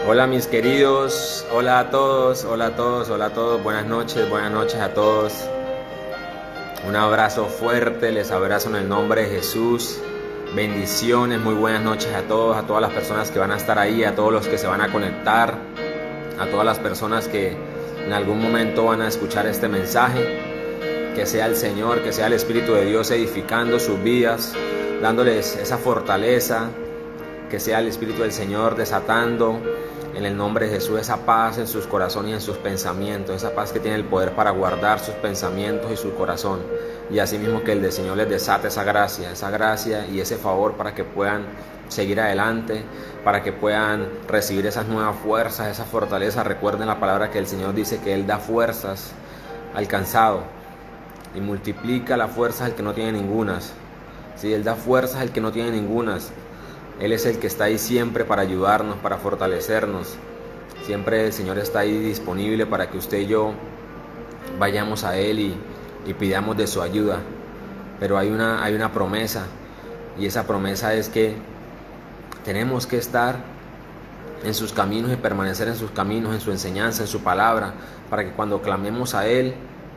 Hola mis queridos, hola a todos, hola a todos, hola a todos, buenas noches a todos. Un abrazo fuerte, les abrazo en el nombre de Jesús. Bendiciones, muy buenas noches a todos, a todas las personas que van a estar ahí, a todos los que se van a conectar, a todas las personas que en algún momento van a escuchar este mensaje. Que sea el Señor, que sea el Espíritu de Dios edificando sus vidas, dándoles esa fortaleza, que sea el Espíritu del Señor desatando en el nombre de Jesús esa paz en sus corazones y en sus pensamientos, esa paz que tiene el poder para guardar sus pensamientos y su corazón, y así mismo que el del Señor les desate esa gracia y ese favor para que puedan seguir adelante, para que puedan recibir esas nuevas fuerzas, esa fortaleza. Recuerden la palabra que el Señor dice que Él da fuerzas al cansado y multiplica las fuerzas al que no tiene ningunas. Sí, Él da fuerzas al que no tiene ningunas. Él es el que está ahí siempre para ayudarnos, para fortalecernos. Siempre el Señor está ahí disponible para que usted y yo vayamos a Él y pidamos de su ayuda. Pero hay una promesa, y esa promesa es que tenemos que estar en sus caminos y permanecer en sus caminos, en su enseñanza, en su palabra, para que cuando clamemos a Él,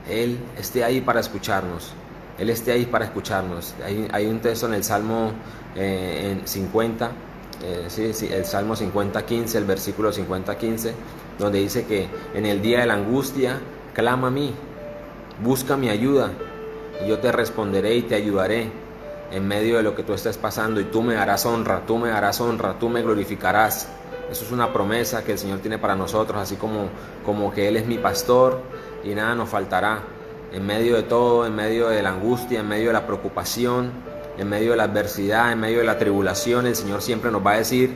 Él esté ahí para escucharnos. Él esté ahí para escucharnos. Hay un texto en el Salmo 50, el Salmo 50:15, el versículo 50:15, donde dice que en el día de la angustia clama a mí, busca mi ayuda, y yo te responderé y te ayudaré en medio de lo que tú estés pasando, y tú me darás honra, tú me glorificarás. Eso es una promesa que el Señor tiene para nosotros, así como que Él es mi pastor y nada nos faltará. En medio de todo, en medio de la angustia, en medio de la preocupación, en medio de la adversidad, en medio de la tribulación, el Señor siempre nos va a decir: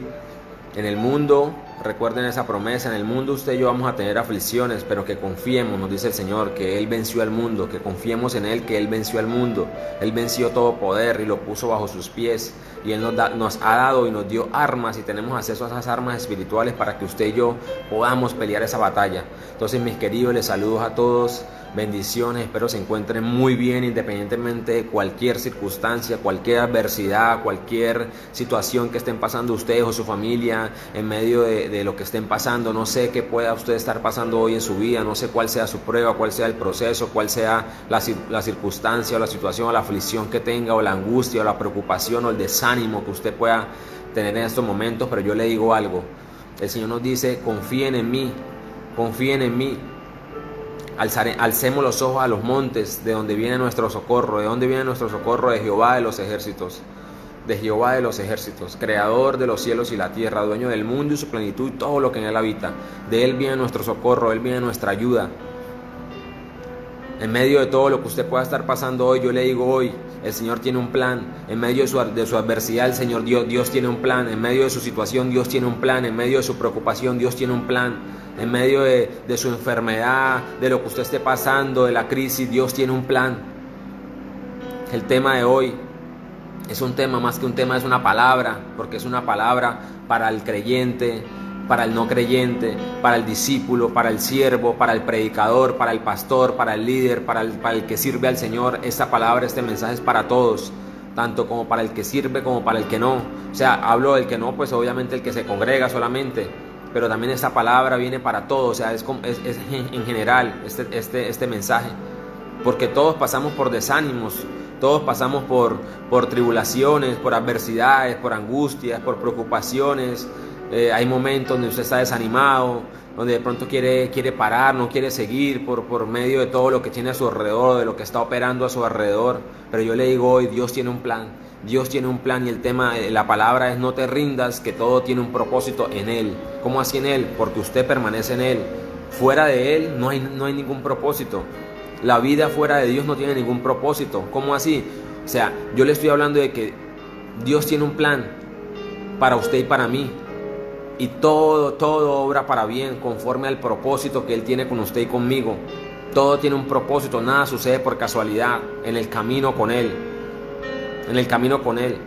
en el mundo, recuerden esa promesa, en el mundo usted y yo vamos a tener aflicciones, pero que confiemos, nos dice el Señor, que Él venció al mundo, que confiemos en Él, que Él venció al mundo. Él venció todo poder y lo puso bajo sus pies, y Él nos ha dado y nos dio armas, y tenemos acceso a esas armas espirituales para que usted y yo podamos pelear esa batalla. Entonces, mis queridos, les saludo a todos. Bendiciones, espero se encuentren muy bien independientemente de cualquier circunstancia, cualquier adversidad, cualquier situación que estén pasando ustedes o su familia, en medio de lo que estén pasando. No sé qué pueda usted estar pasando hoy en su vida, no sé cuál sea su prueba, cuál sea el proceso, cuál sea la circunstancia o la situación o la aflicción que tenga, o la angustia o la preocupación o el desánimo que usted pueda tener en estos momentos, pero yo le digo algo: el Señor nos dice: confíen en mí, confíen en mí. Alcemos los ojos a los montes, de donde viene nuestro socorro. ¿De dónde viene nuestro socorro? De Jehová de los ejércitos. De Jehová de los ejércitos, creador de los cielos y la tierra, dueño del mundo y su plenitud y todo lo que en él habita. De Él viene nuestro socorro, de Él viene nuestra ayuda. En medio de todo lo que usted pueda estar pasando hoy, yo le digo hoy: el Señor tiene un plan. En medio de su adversidad, el Señor Dios tiene un plan. En medio de su situación, Dios tiene un plan. En medio de su preocupación, Dios tiene un plan. En medio de su enfermedad, de lo que usted esté pasando, de la crisis, Dios tiene un plan. El tema de hoy es un tema, más que un tema, es una palabra, porque es una palabra para el creyente, para el no creyente, para el discípulo, para el siervo, para el predicador, para el pastor, para el líder, para el que sirve al Señor. Esta palabra, este mensaje es para todos, tanto como para el que sirve como para el que no. O sea, hablo del que no, pues obviamente el que se congrega solamente, pero también esta palabra viene para todos. O sea, es en general este mensaje, porque todos pasamos por desánimos, todos pasamos por tribulaciones, por adversidades, por angustias, por preocupaciones. Hay momentos donde usted está desanimado, donde de pronto quiere parar, no quiere seguir por medio de todo lo que tiene a su alrededor, de lo que está operando a su alrededor. Pero yo le digo hoy: Dios tiene un plan. Dios tiene un plan, y el tema, la palabra es: no te rindas, que todo tiene un propósito en Él. ¿Cómo así en Él? Porque usted permanece en Él. Fuera de Él no hay ningún propósito. La vida fuera de Dios no tiene ningún propósito. ¿Cómo así? O sea, yo le estoy hablando de que Dios tiene un plan para usted y para mí, y todo obra para bien, conforme al propósito que Él tiene con usted y conmigo. Todo tiene un propósito, nada sucede por casualidad. En el camino con Él, en el camino con Él.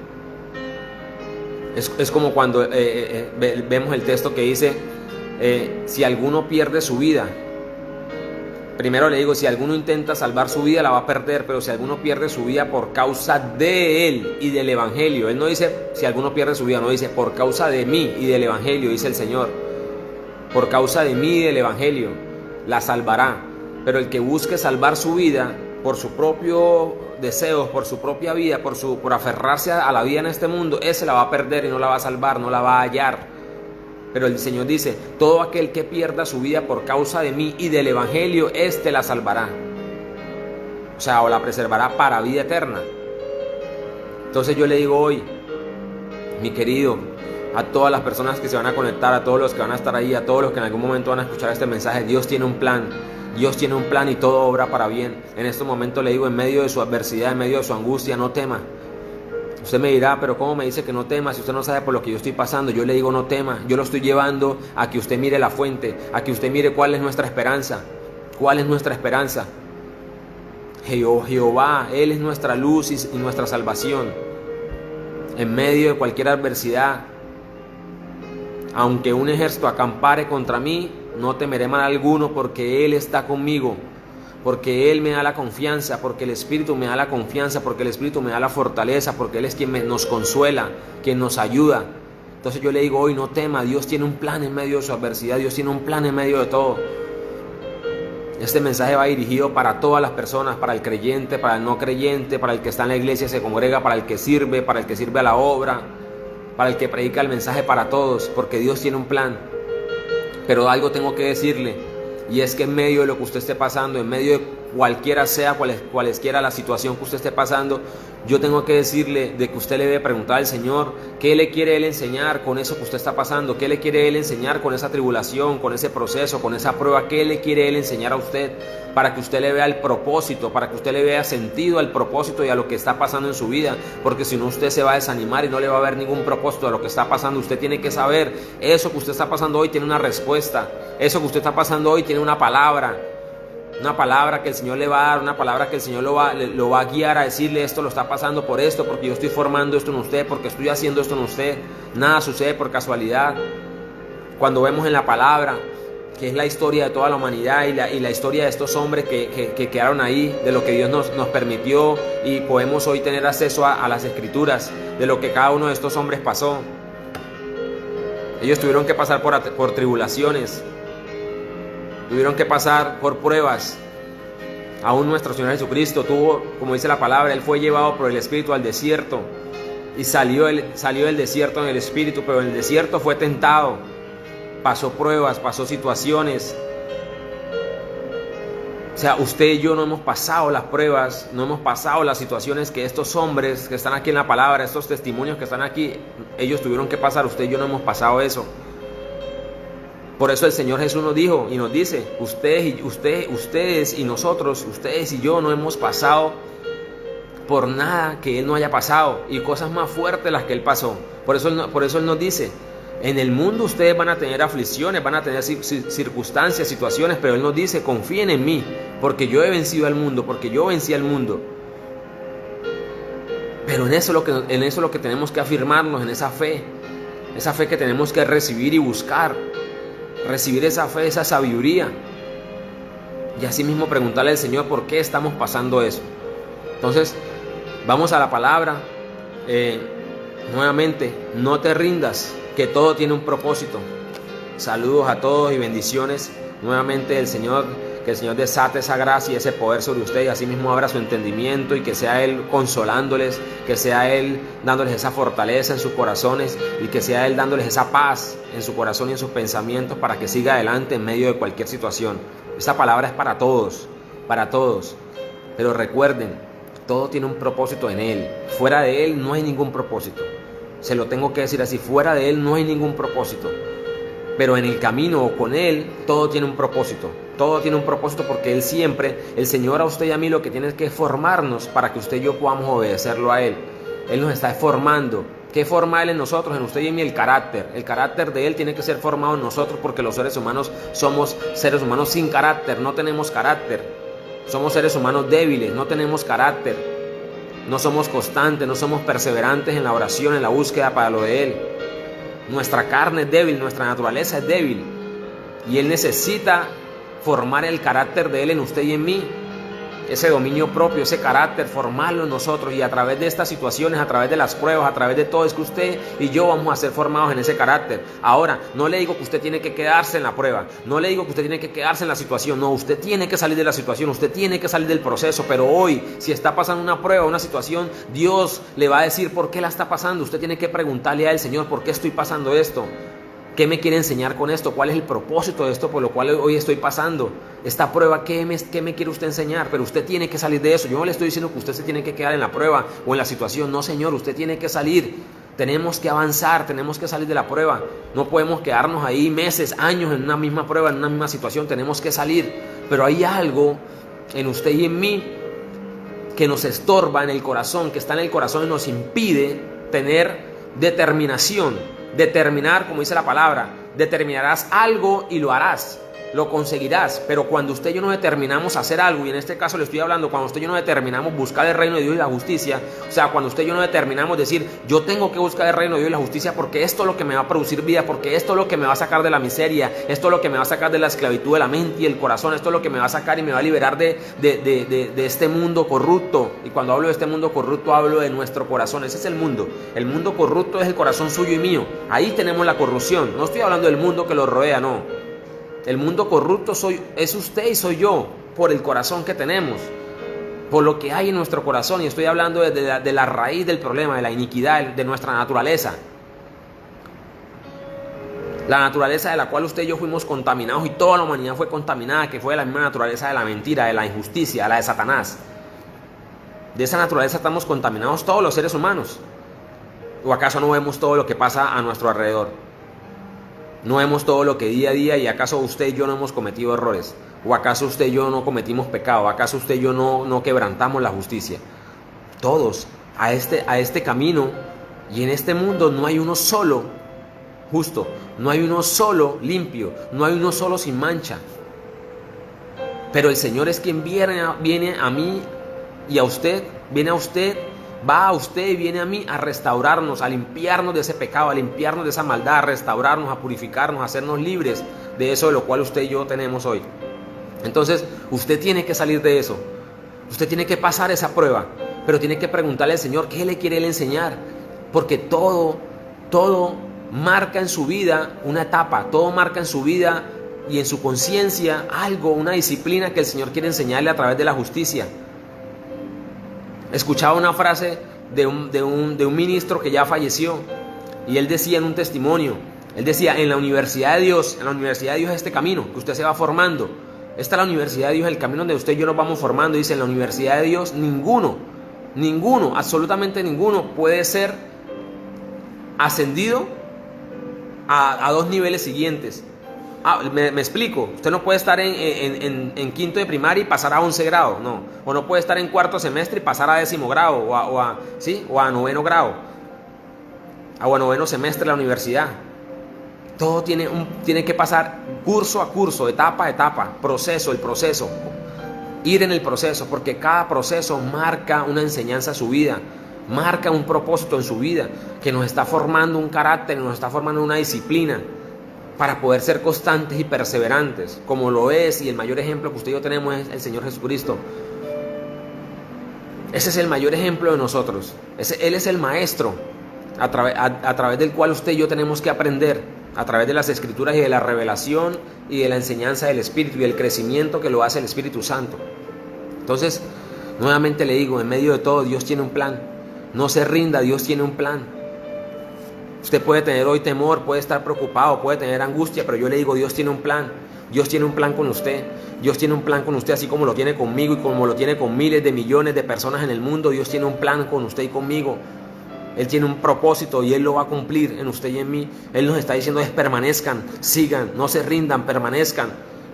Es como cuando vemos el texto que dice: si alguno pierde su vida, primero le digo, si alguno intenta salvar su vida, la va a perder, pero si alguno pierde su vida por causa de Él y del Evangelio. Él no dice si alguno pierde su vida, no, dice por causa de mí y del Evangelio, dice el Señor. por causa de mí y del Evangelio, la salvará. Pero el que busque salvar su vida por su propio deseo, por su propia vida, por aferrarse a la vida en este mundo, ese la va a perder y no la va a salvar, no la va a hallar. Pero el Señor dice, todo aquel que pierda su vida por causa de mí y del Evangelio, éste la salvará. O sea, o la preservará para vida eterna. Entonces yo le digo hoy, mi querido, a todas las personas que se van a conectar, a todos los que van a estar ahí, a todos los que en algún momento van a escuchar este mensaje, Dios tiene un plan. Dios tiene un plan y todo obra para bien. En este momento le digo, en medio de su adversidad, en medio de su angustia, no tema. Usted me dirá, pero ¿cómo me dice que no tema si usted no sabe por lo que yo estoy pasando? Yo le digo, no tema. Yo lo estoy llevando a que usted mire la fuente, a que usted mire cuál es nuestra esperanza. ¿Cuál es nuestra esperanza? Jehová, Él es nuestra luz y nuestra salvación. En medio de cualquier adversidad, aunque un ejército acampare contra mí, no temeré mal alguno, porque Él está conmigo, porque Él me da la confianza, porque el Espíritu me da la confianza, porque el Espíritu me da la fortaleza, porque Él es quien nos consuela, quien nos ayuda. Entonces yo le digo hoy, no tema, Dios tiene un plan en medio de su adversidad, Dios tiene un plan en medio de todo. Este mensaje va dirigido para todas las personas, para el creyente, para el no creyente, para el que está en la iglesia, se congrega, para el que sirve a la obra, para el que predica el mensaje, para todos, porque Dios tiene un plan. Pero algo tengo que decirle, y es que en medio de lo que usted esté pasando, en medio de cualquiera sea, cualesquiera la situación que usted esté pasando, yo tengo que decirle de que usted le debe preguntar al Señor qué le quiere Él enseñar con eso que usted está pasando, qué le quiere Él enseñar con esa tribulación, con ese proceso, con esa prueba, qué le quiere Él enseñar a usted, para que usted le vea el propósito, para que usted le vea sentido al propósito y a lo que está pasando en su vida, porque si no usted se va a desanimar y no le va a ver ningún propósito a lo que está pasando. Usted tiene que saber, eso que usted está pasando hoy tiene una respuesta, eso que usted está pasando hoy tiene una palabra que el Señor le va a dar, una palabra que el Señor lo va a guiar a decirle, esto lo está pasando por esto, porque yo estoy formando esto en usted, porque estoy haciendo esto en usted. Nada sucede por casualidad. Cuando vemos en la palabra, que es la historia de toda la humanidad y la historia de estos hombres que quedaron ahí, de lo que Dios nos permitió, y podemos hoy tener acceso a las Escrituras, de lo que cada uno de estos hombres pasó. Ellos tuvieron que pasar por tribulaciones, tuvieron que pasar por pruebas. Aún nuestro Señor Jesucristo tuvo, como dice la palabra, Él fue llevado por el Espíritu al desierto y salió del desierto en el Espíritu, pero en el desierto fue tentado, pasó pruebas, pasó situaciones. O sea, usted y yo no hemos pasado las pruebas, no hemos pasado las situaciones que estos hombres que están aquí en la palabra, estos testimonios que están aquí, ellos tuvieron que pasar. Usted y yo no hemos pasado eso. Por eso el Señor Jesús nos dijo y nos dice, ustedes y nosotros, ustedes y yo no hemos pasado por nada que Él no haya pasado, y cosas más fuertes las que Él pasó. Por eso Él nos dice, en el mundo ustedes van a tener aflicciones, van a tener circunstancias, situaciones, pero Él nos dice, confíen en mí, porque yo he vencido al mundo, porque yo vencí al mundo. Pero en eso es lo que tenemos que afirmarnos, en esa fe que tenemos que recibir y buscar. Recibir esa fe, esa sabiduría, y así mismo preguntarle al Señor por qué estamos pasando eso. Entonces vamos a la palabra. Nuevamente, no te rindas, que todo tiene un propósito. Saludos a todos y bendiciones. Nuevamente que el Señor desate esa gracia y ese poder sobre ustedes, y así mismo abra su entendimiento, y que sea Él consolándoles, que sea Él dándoles esa fortaleza en sus corazones, y que sea Él dándoles esa paz en su corazón y en sus pensamientos, para que siga adelante en medio de cualquier situación. Esta palabra es para todos, pero recuerden, todo tiene un propósito en Él. Fuera de Él no hay ningún propósito. Se lo tengo que decir así, fuera de Él no hay ningún propósito. Pero en el camino con Él, todo tiene un propósito. Todo tiene un propósito, porque Él siempre, el Señor a usted y a mí, lo que tiene que formarnos para que usted y yo podamos obedecerlo a Él. Él nos está formando. ¿Qué forma Él en nosotros, en usted y en mí? El carácter. El carácter de Él tiene que ser formado en nosotros, porque los seres humanos somos seres humanos sin carácter, no tenemos carácter. Somos seres humanos débiles, no tenemos carácter. No somos constantes, no somos perseverantes en la oración, en la búsqueda para lo de Él. Nuestra carne es débil, nuestra naturaleza es débil, y Él necesita formar el carácter de Él en usted y en mí. ese dominio propio, ese carácter, formarlo en nosotros, y a través de estas situaciones, a través de las pruebas, a través de todo, es que usted y yo vamos a ser formados en ese carácter. Ahora, no le digo que usted tiene que quedarse en la prueba, no le digo que usted tiene que quedarse en la situación, no, usted tiene que salir de la situación, usted tiene que salir del proceso, pero hoy, si está pasando una prueba, una situación, Dios le va a decir por qué la está pasando. Usted tiene que preguntarle al Señor, ¿por qué estoy pasando esto? ¿Qué me quiere enseñar con esto? ¿Cuál es el propósito de esto por lo cual hoy estoy pasando? Esta prueba, ¿qué me quiere usted enseñar? Pero usted tiene que salir de eso. Yo no le estoy diciendo que usted se tiene que quedar en la prueba o en la situación. No, Señor, usted tiene que salir. Tenemos que avanzar, tenemos que salir de la prueba. No podemos quedarnos ahí meses, años en una misma prueba, en una misma situación. Tenemos que salir. Pero hay algo en usted y en mí que nos estorba en el corazón, que está en el corazón y nos impide tener determinación. Determinar, como dice la palabra, determinarás algo y lo harás, lo conseguirás. Pero cuando usted y yo no determinamos hacer algo, y en este caso le estoy hablando, cuando usted y yo no determinamos buscar el reino de Dios y la justicia, o sea, cuando usted y yo no determinamos decir, yo tengo que buscar el reino de Dios y la justicia porque esto es lo que me va a producir vida, porque esto es lo que me va a sacar de la miseria, esto es lo que me va a sacar de la esclavitud de la mente y el corazón, esto es lo que me va a sacar y me va a liberar de este mundo corrupto. Y cuando hablo de este mundo corrupto, hablo de nuestro corazón. Ese es el mundo. El mundo corrupto es el corazón suyo y mío. Ahí tenemos la corrupción. No estoy hablando del mundo que lo rodea, no. El mundo corrupto es usted y soy yo, por el corazón que tenemos, por lo que hay en nuestro corazón. Y estoy hablando de la raíz del problema, de la iniquidad, de nuestra naturaleza. La naturaleza de la cual usted y yo fuimos contaminados, y toda la humanidad fue contaminada, que fue la misma naturaleza de la mentira, de la injusticia, la de Satanás. De esa naturaleza estamos contaminados todos los seres humanos. ¿O acaso no vemos todo lo que pasa a nuestro alrededor? ¿No vemos todo lo que día a día? ¿Y acaso usted y yo no hemos cometido errores? ¿O acaso usted y yo no cometimos pecado? ¿Acaso usted y yo no quebrantamos la justicia? Todos a este camino, y en este mundo no hay uno solo justo, no hay uno solo limpio, no hay uno solo sin mancha. Pero el Señor es quien viene a mí y a usted, viene a usted, va a usted y viene a mí a restaurarnos, a limpiarnos de ese pecado, a limpiarnos de esa maldad, a restaurarnos, a purificarnos, a hacernos libres de eso de lo cual usted y yo tenemos hoy. Entonces, usted tiene que salir de eso. Usted tiene que pasar esa prueba, pero tiene que preguntarle al Señor qué le quiere Él enseñar, porque todo marca en su vida una etapa, todo marca en su vida y en su conciencia algo, una disciplina que el Señor quiere enseñarle a través de la justicia. Escuchaba una frase de un ministro que ya falleció, y él decía en un testimonio, él decía, en la universidad de Dios es este camino que usted se va formando. Esta es la universidad de Dios, el camino donde usted y yo nos vamos formando. Dice, en la universidad de Dios ninguno, absolutamente ninguno puede ser ascendido a dos niveles siguientes. Me explico. Usted no puede estar en quinto de primaria y pasar a 11 grado, no. O no puede estar en cuarto semestre y pasar a 10º grado, o a 9º grado, o a 9º semestre de la universidad. Todo tiene que pasar curso a curso, etapa a etapa, el proceso. Ir en el proceso, porque cada proceso marca una enseñanza a su vida, marca un propósito en su vida, que nos está formando un carácter, nos está formando una disciplina, para poder ser constantes y perseverantes, como lo es, y el mayor ejemplo que usted y yo tenemos es el Señor Jesucristo. Ese es el mayor ejemplo de nosotros. Él es el maestro a través del cual usted y yo tenemos que aprender, a través de las Escrituras y de la revelación y de la enseñanza del Espíritu y el crecimiento que lo hace el Espíritu Santo. Entonces, nuevamente le digo, en medio de todo Dios tiene un plan. No se rinda, Dios tiene un plan. Usted puede tener hoy temor, puede estar preocupado, puede tener angustia, pero yo le digo, Dios tiene un plan. Dios tiene un plan con usted. Dios tiene un plan con usted, así como lo tiene conmigo y como lo tiene con miles de millones de personas en el mundo. Dios tiene un plan con usted y conmigo. Él tiene un propósito y Él lo va a cumplir en usted y en mí. Él nos está diciendo es permanezcan, sigan, no se rindan, permanezcan.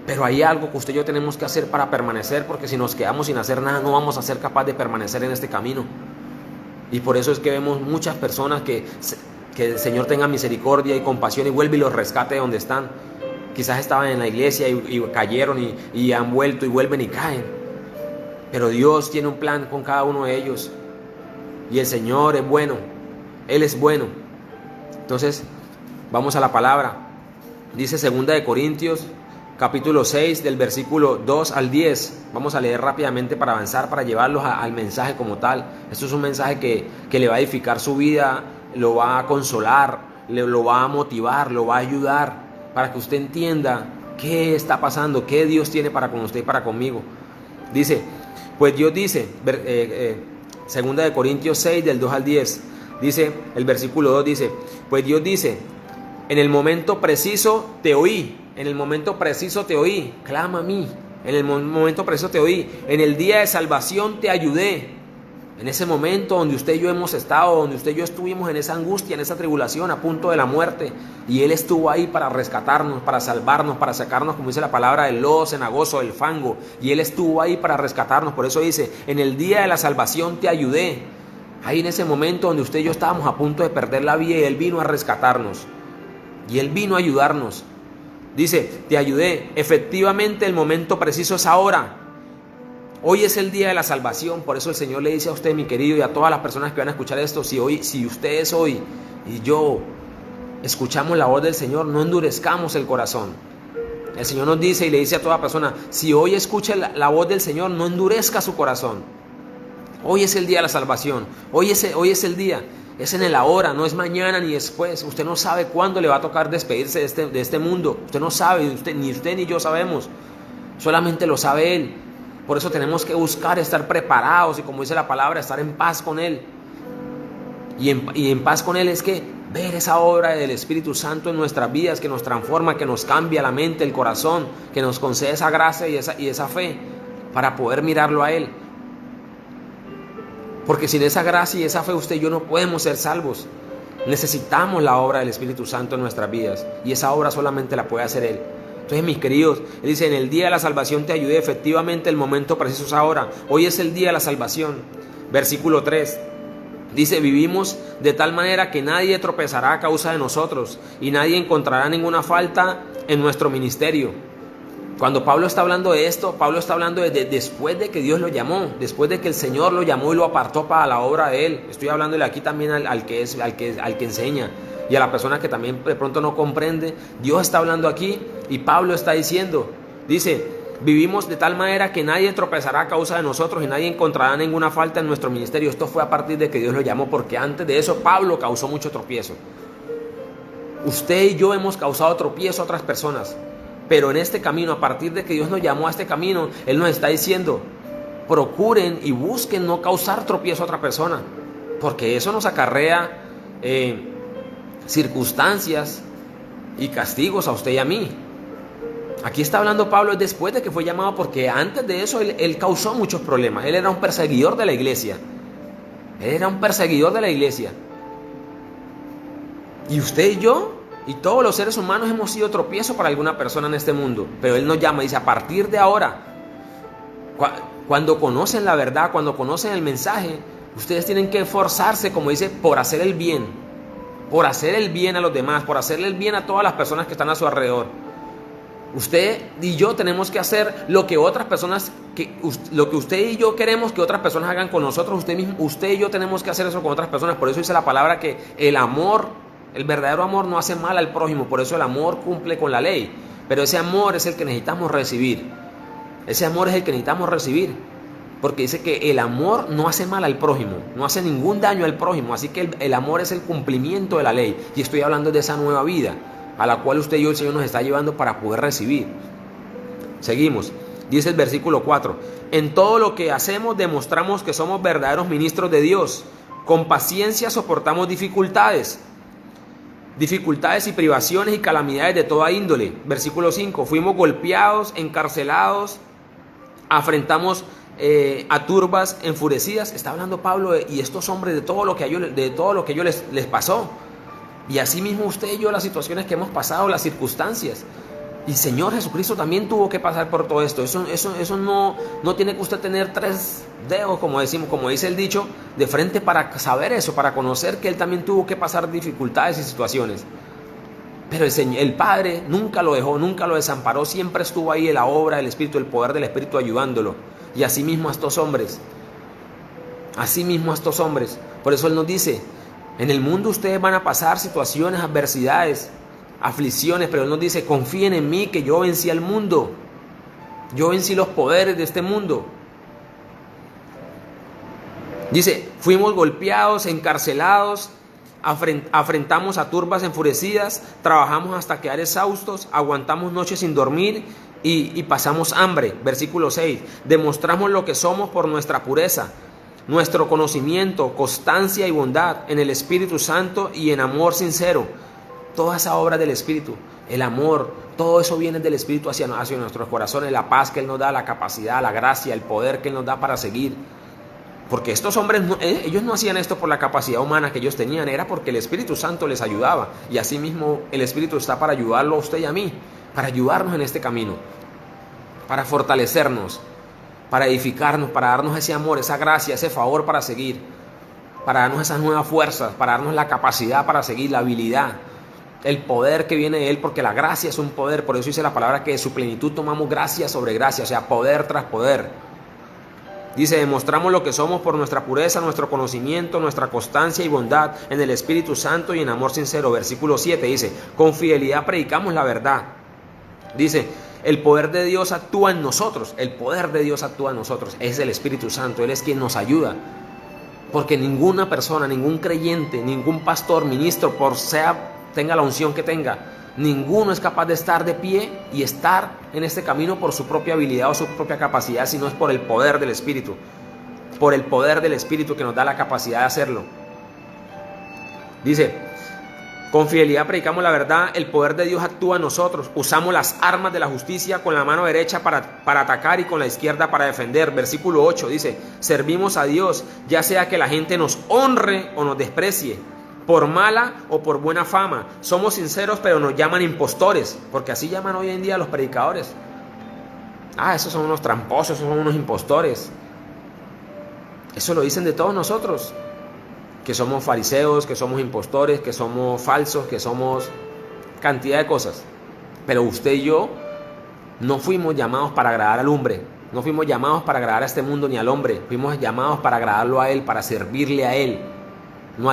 Pero hay algo que usted y yo tenemos que hacer para permanecer, porque si nos quedamos sin hacer nada, no vamos a ser capaces de permanecer en este camino. Y por eso es que vemos muchas personas que el Señor tenga misericordia y compasión y vuelve y los rescate de donde están. Quizás estaban en la iglesia y cayeron y han vuelto y vuelven y caen. Pero Dios tiene un plan con cada uno de ellos. Y el Señor es bueno. Él es bueno. Entonces, vamos a la palabra. Dice 2 Corintios, capítulo 6, del versículo 2 al 10. Vamos a leer rápidamente para avanzar, para llevarlos al mensaje como tal. Esto es un mensaje que le va a edificar su vida, lo va a consolar, lo va a motivar, lo va a ayudar, para que usted entienda qué está pasando, qué Dios tiene para con usted y para conmigo. Dice, pues Dios dice, segunda de Corintios 6, del 2 al 10, dice, el versículo 2 dice, pues Dios dice, en el momento preciso te oí, en el momento preciso te oí, clama a mí, en el momento preciso te oí, en el día de salvación te ayudé. En ese momento donde usted y yo hemos estado, donde usted y yo estuvimos en esa angustia, en esa tribulación, a punto de la muerte, y Él estuvo ahí para rescatarnos, para salvarnos, para sacarnos, como dice la palabra, del lodo cenagoso, del fango, y Él estuvo ahí para rescatarnos. Por eso dice, en el día de la salvación te ayudé. Ahí en ese momento donde usted y yo estábamos a punto de perder la vida, y Él vino a rescatarnos, y Él vino a ayudarnos. Dice, te ayudé. Efectivamente el momento preciso es ahora. Hoy es el día de la salvación. Por eso el Señor le dice a usted, mi querido, y a todas las personas que van a escuchar esto, si ustedes hoy y yo escuchamos la voz del Señor, no endurezcamos el corazón. El Señor nos dice y le dice a toda persona, si hoy escucha la voz del Señor, no endurezca su corazón. Hoy es el día de la salvación. Hoy es el día. Es en el ahora, no es mañana ni después. Usted no sabe cuándo le va a tocar despedirse de este mundo. Usted no sabe, ni usted ni yo sabemos. Solamente lo sabe Él. Por eso tenemos que buscar estar preparados y, como dice la palabra, estar en paz con Él. Y en paz con Él es que ver esa obra del Espíritu Santo en nuestras vidas, que nos transforma, que nos cambia la mente, el corazón, que nos concede esa gracia y esa fe para poder mirarlo a Él. Porque sin esa gracia y esa fe usted y yo no podemos ser salvos. Necesitamos la obra del Espíritu Santo en nuestras vidas, y esa obra solamente la puede hacer Él. Entonces, mis queridos, Él dice, en el día de la salvación te ayudé. Efectivamente el momento preciso es ahora. Hoy es el día de la salvación. Versículo 3 dice, vivimos de tal manera que nadie tropezará a causa de nosotros, y nadie encontrará ninguna falta en nuestro ministerio. Cuando Pablo está hablando de esto, Pablo está hablando de después de que Dios lo llamó, después de que el Señor lo llamó y lo apartó para la obra de Él. Estoy hablándole aquí también al que enseña, y a la persona que también de pronto no comprende. Dios está hablando aquí y Pablo está diciendo, dice, vivimos de tal manera que nadie tropezará a causa de nosotros y nadie encontrará ninguna falta en nuestro ministerio. Esto fue a partir de que Dios lo llamó, porque antes de eso Pablo causó mucho tropiezo. Usted y yo hemos causado tropiezo a otras personas, pero en este camino, a partir de que Dios nos llamó a este camino, Él nos está diciendo, procuren y busquen no causar tropiezo a otra persona, porque eso nos acarrea circunstancias y castigos a usted y a mí. Aquí está hablando Pablo después de que fue llamado, porque antes de eso él causó muchos problemas. Él era un perseguidor de la iglesia. Y usted y yo y todos los seres humanos hemos sido tropiezo para alguna persona en este mundo. Pero Él nos llama y dice, a partir de ahora, cuando conocen la verdad, cuando conocen el mensaje, ustedes tienen que esforzarse, como dice, por hacer el bien a los demás, por hacerle el bien a todas las personas que están a su alrededor. Usted y yo tenemos que hacer lo que otras personas, lo que usted y yo queremos que otras personas hagan con nosotros. Usted y yo tenemos que hacer eso con otras personas. Por eso dice la palabra que el amor, el verdadero amor, no hace mal al prójimo. Por eso el amor cumple con la ley. Pero ese amor es el que necesitamos recibir. Porque dice que el amor no hace mal al prójimo, no hace ningún daño al prójimo. Así que el amor es el cumplimiento de la ley. Y estoy hablando de esa nueva vida a la cual usted y yo, el Señor, nos está llevando para poder recibir. Seguimos. Dice el versículo 4. En todo lo que hacemos demostramos que somos verdaderos ministros de Dios. Con paciencia soportamos dificultades y privaciones y calamidades de toda índole. Versículo 5. Fuimos golpeados, encarcelados, afrentamos a turbas enfurecidas. Está hablando Pablo y estos hombres de todo lo que a ellos les pasó. Y así mismo usted y yo, las situaciones que hemos pasado, las circunstancias. Y Señor Jesucristo también tuvo que pasar por todo esto. Eso no tiene que usted tener 3 dedos, como dice el dicho, de frente para saber eso, para conocer que Él también tuvo que pasar dificultades y situaciones. Pero el Padre nunca lo dejó, nunca lo desamparó. Siempre estuvo ahí en la obra del Espíritu, el poder del Espíritu ayudándolo. Y así mismo a estos hombres. Por eso Él nos dice, en el mundo ustedes van a pasar situaciones, adversidades, aflicciones, pero Él nos dice, confíen en mí que yo vencí al mundo. Yo vencí los poderes de este mundo. Dice, fuimos golpeados, encarcelados, afrentamos a turbas enfurecidas, trabajamos hasta quedar exhaustos, aguantamos noches sin dormir y pasamos hambre. Versículo 6, demostramos lo que somos por nuestra pureza, nuestro conocimiento, constancia y bondad en el Espíritu Santo y en amor sincero. Toda esa obra del Espíritu, el amor, todo eso viene del Espíritu hacia nuestros corazones, la paz que Él nos da, la capacidad, la gracia, el poder que Él nos da para seguir. Porque estos hombres, ellos no hacían esto por la capacidad humana que ellos tenían, era porque el Espíritu Santo les ayudaba. Y así mismo el Espíritu está para ayudarlo a usted y a mí, para ayudarnos en este camino, para fortalecernos, para edificarnos, para darnos ese amor, esa gracia, ese favor para seguir, para darnos esas nuevas fuerzas, para darnos la capacidad para seguir, la habilidad, el poder que viene de Él, porque la gracia es un poder. Por eso dice la palabra que de su plenitud tomamos gracia sobre gracia, o sea, poder tras poder. Dice, demostramos lo que somos por nuestra pureza, nuestro conocimiento, nuestra constancia y bondad en el Espíritu Santo y en amor sincero. Versículo 7 dice, con fidelidad predicamos la verdad. Dice, el poder de Dios actúa en nosotros, el poder de Dios actúa en nosotros, es el Espíritu Santo, Él es quien nos ayuda. Porque ninguna persona, ningún creyente, ningún pastor, ministro, tenga la unción que tenga, ninguno es capaz de estar de pie y estar en este camino por su propia habilidad o su propia capacidad, sino es por el poder del Espíritu. Por el poder del Espíritu que nos da la capacidad de hacerlo. Dice, con fidelidad predicamos la verdad, el poder de Dios actúa en nosotros, usamos las armas de la justicia con la mano derecha para atacar y con la izquierda para defender. Versículo 8 dice, servimos a Dios, ya sea que la gente nos honre o nos desprecie, por mala o por buena fama. Somos sinceros, pero nos llaman impostores, porque así llaman hoy en día a los predicadores. Esos son unos tramposos, esos son unos impostores. Eso lo dicen de todos nosotros, que somos fariseos, que somos impostores, que somos falsos, que somos cantidad de cosas. Pero usted y yo no fuimos llamados para agradar al hombre, no fuimos llamados para agradar a este mundo ni al hombre, fuimos llamados para agradarlo a Él, para servirle a Él. No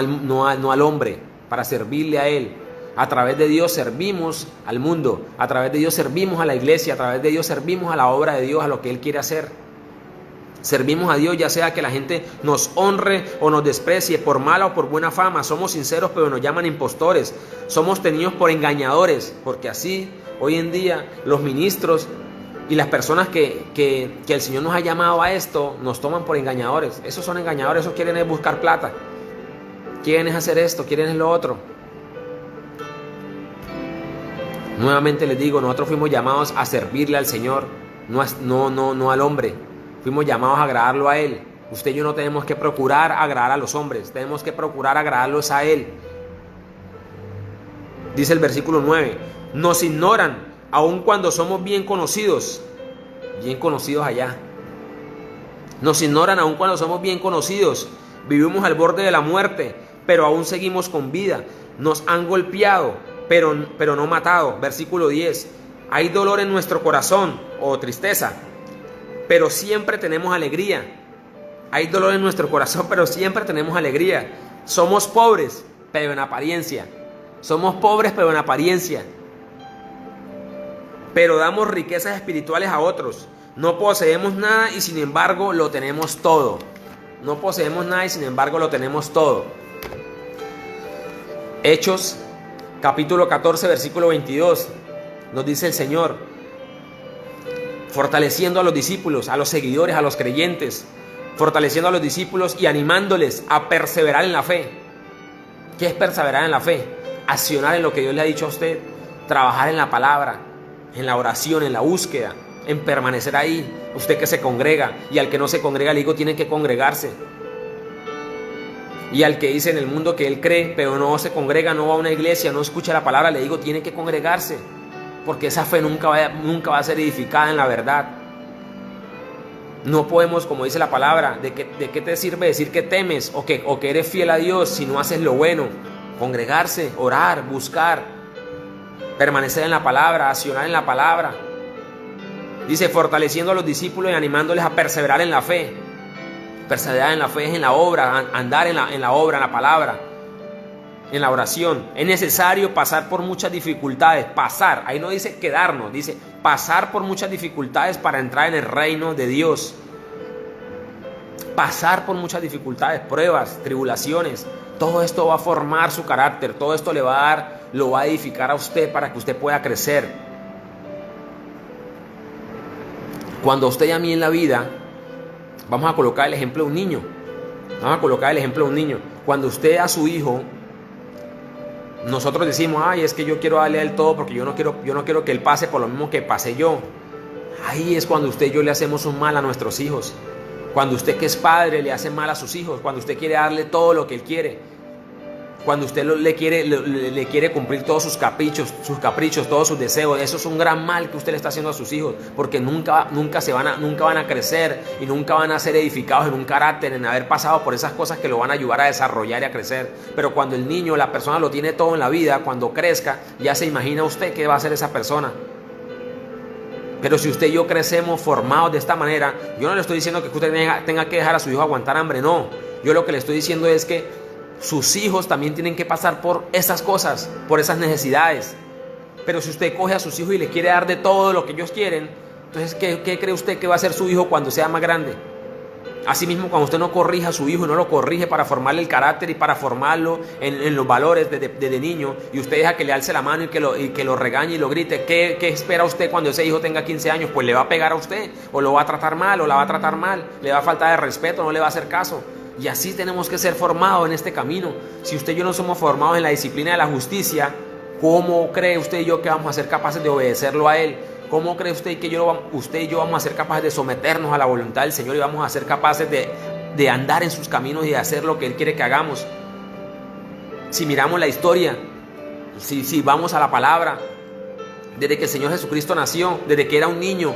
al hombre, para servirle a Él. A través de Dios servimos al mundo, a través de Dios servimos a la iglesia, a través de Dios servimos a la obra de Dios, a lo que Él quiere hacer. Servimos a Dios, ya sea que la gente nos honre o nos desprecie, por mala o por buena fama. Somos sinceros, pero nos llaman impostores. Somos tenidos por engañadores, porque así hoy en día los ministros y las personas que el Señor nos ha llamado a esto, nos toman por engañadores. Esos son engañadores, esos quieren es buscar plata. Quieren es hacer esto, quieren es lo otro. Nuevamente les digo, nosotros fuimos llamados a servirle al Señor, no al hombre. Fuimos llamados a agradarlo a Él. Usted y yo no tenemos que procurar agradar a los hombres, tenemos que procurar agradarlos a Él. Dice el versículo 9, nos ignoran aun cuando somos bien conocidos allá. Nos ignoran aun cuando somos bien conocidos. Vivimos al borde de la muerte, pero aún seguimos con vida. Nos han golpeado, pero no matado. Versículo 10. Hay dolor en nuestro corazón o tristeza, pero siempre tenemos alegría. Hay dolor en nuestro corazón, pero siempre tenemos alegría. Somos pobres, pero en apariencia. Somos pobres, pero en apariencia. Pero damos riquezas espirituales a otros. No poseemos nada y sin embargo lo tenemos todo. No poseemos nada y sin embargo lo tenemos todo. Hechos, capítulo 14, versículo 22. Nos dice el Señor, fortaleciendo a los discípulos, a los seguidores, a los creyentes, fortaleciendo a los discípulos y animándoles a perseverar en la fe. ¿Qué es perseverar en la fe? Accionar en lo que Dios le ha dicho a usted, trabajar en la palabra, en la oración, en la búsqueda, en permanecer ahí. Usted que se congrega, y al que no se congrega le digo tiene que congregarse. Y al que dice en el mundo que él cree pero no se congrega, no va a una iglesia, no escucha la palabra, le digo tiene que congregarse, porque esa fe nunca va a ser edificada en la verdad. No podemos, como dice la palabra, ¿de qué te sirve decir que temes o que eres fiel a Dios si no haces lo bueno? Congregarse, orar, buscar, permanecer en la palabra, accionar en la palabra. Dice, fortaleciendo a los discípulos y animándoles a perseverar en la fe. Perseverar en la fe es en la obra, andar en la obra, en la palabra. en la oración. Es necesario pasar por muchas dificultades, pasar, ahí no dice quedarnos, dice pasar por muchas dificultades para entrar en el reino de Dios. Pasar por muchas dificultades, pruebas, tribulaciones, todo esto va a formar su carácter, todo esto lo va a edificar a usted para que usted pueda crecer. Cuando a usted y a mí en la vida, vamos a colocar el ejemplo de un niño, cuando usted a su hijo, nosotros decimos, ay, es que yo quiero darle a él todo porque yo no quiero que él pase por lo mismo que pasé yo. Ahí es cuando usted y yo le hacemos un mal a nuestros hijos. Cuando usted que es padre le hace mal a sus hijos, cuando usted quiere darle todo lo que él quiere, cuando usted le quiere cumplir todos sus caprichos, todos sus deseos, eso es un gran mal que usted le está haciendo a sus hijos, porque nunca van a crecer y nunca van a ser edificados en un carácter, en haber pasado por esas cosas que lo van a ayudar a desarrollar y a crecer. Pero cuando el niño, la persona lo tiene todo en la vida, cuando crezca, ya se imagina usted qué va a hacer esa persona. Pero si usted y yo crecemos formados de esta manera, yo no le estoy diciendo que usted tenga que dejar a su hijo aguantar hambre, no. Yo lo que le estoy diciendo es que sus hijos también tienen que pasar por esas cosas, por esas necesidades. Pero si usted coge a sus hijos y les quiere dar de todo lo que ellos quieren, entonces ¿qué cree usted que va a hacer su hijo cuando sea más grande? Asimismo, cuando usted no corrija a su hijo y no lo corrige para formarle el carácter y para formarlo en los valores desde niño, y usted deja que le alce la mano y que lo regañe y lo grite, ¿qué espera usted cuando ese hijo tenga 15 años? Pues le va a pegar a usted, o lo va a tratar mal, o la va a tratar mal, le va a faltar de respeto, no le va a hacer caso. Y así tenemos que ser formados en este camino. Si usted y yo no somos formados en la disciplina de la justicia, ¿cómo cree usted y yo que vamos a ser capaces de obedecerlo a Él? ¿Cómo cree usted que usted y yo vamos a ser capaces de someternos a la voluntad del Señor y vamos a ser capaces de andar en sus caminos y de hacer lo que Él quiere que hagamos? Si miramos la historia, si vamos a la palabra, desde que el Señor Jesucristo nació, desde que era un niño,